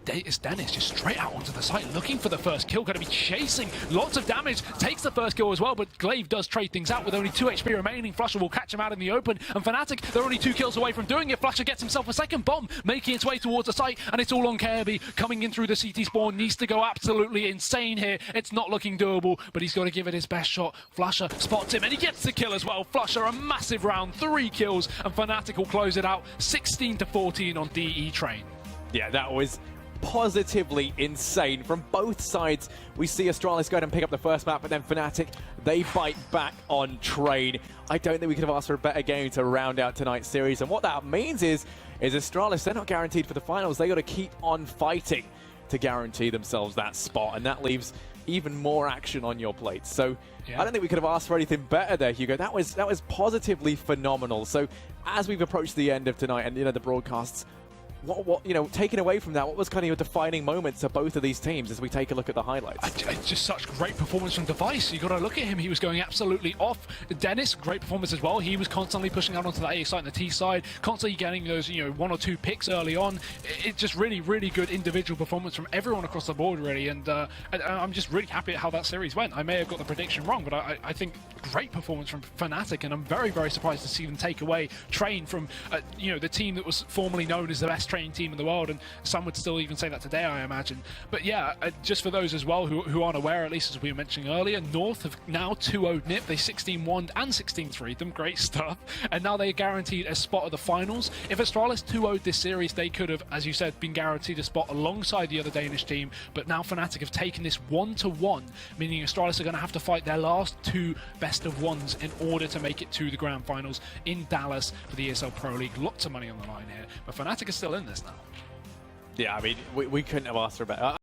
It's Dennis just straight out onto the site looking for the first kill, going to be chasing lots of damage, takes the first kill as well, but Glaive does trade things out with only 2 HP remaining. Flusher will catch him out in the open, and fnatic, they're only 2 kills away from doing it. Flusher gets himself a second bomb, making its way towards the site, and it's all on Kirby, coming in through the CT spawn, needs to go absolutely insane here. It's not looking doable, but he's got to give it his best shot. Flusher spots him, and he gets the kill as well. Flusher, a massive round, 3 kills, and fnatic will close it out, 16-14 on DE Train. Yeah, that was positively insane from both sides. We see Astralis go ahead and pick up the first map, but then fnatic, they bite back on Train. I don't think we could have asked for a better game to round out tonight's series, and what that means is Astralis, they're not guaranteed for the finals. They got to keep on fighting to guarantee themselves that spot, and that leaves even more action on your plate. So yeah. I don't think we could have asked for anything better there, Hugo. That was positively phenomenal. So as we've approached the end of tonight, and the broadcasts, what taking away from that, what was kind of your defining moments of both of these teams as we take a look at the highlights? Just such great performance from DEIXE. You got to look at him. He was going absolutely off. Dennis, great performance as well. He was constantly pushing out onto the A side and the T side, constantly getting those 1 or 2 picks early on. It's just really, really good individual performance from everyone across the board, really. And I'm just really happy at how that series went. I may have got the prediction wrong, but I think great performance from fnatic, and I'm very, very surprised to see them take away Train from the team that was formerly known as the best Train team in the world, and some would still even say that today, I imagine. But yeah, just for those as well who aren't aware, at least as we were mentioning earlier, North have now 2-0'd NIP. They 16-1'd and 16-3'd them. Great stuff. And now they're guaranteed a spot at the finals. If Astralis 2-0'd this series, they could have, as you said, been guaranteed a spot alongside the other Danish team. But now fnatic have taken this 1-1, meaning Astralis are going to have to fight their last 2 best-of-1s in order to make it to the grand finals in Dallas for the ESL Pro League. Lots of money on the line here, but fnatic is still in this now. Yeah, I mean, we couldn't have asked for better.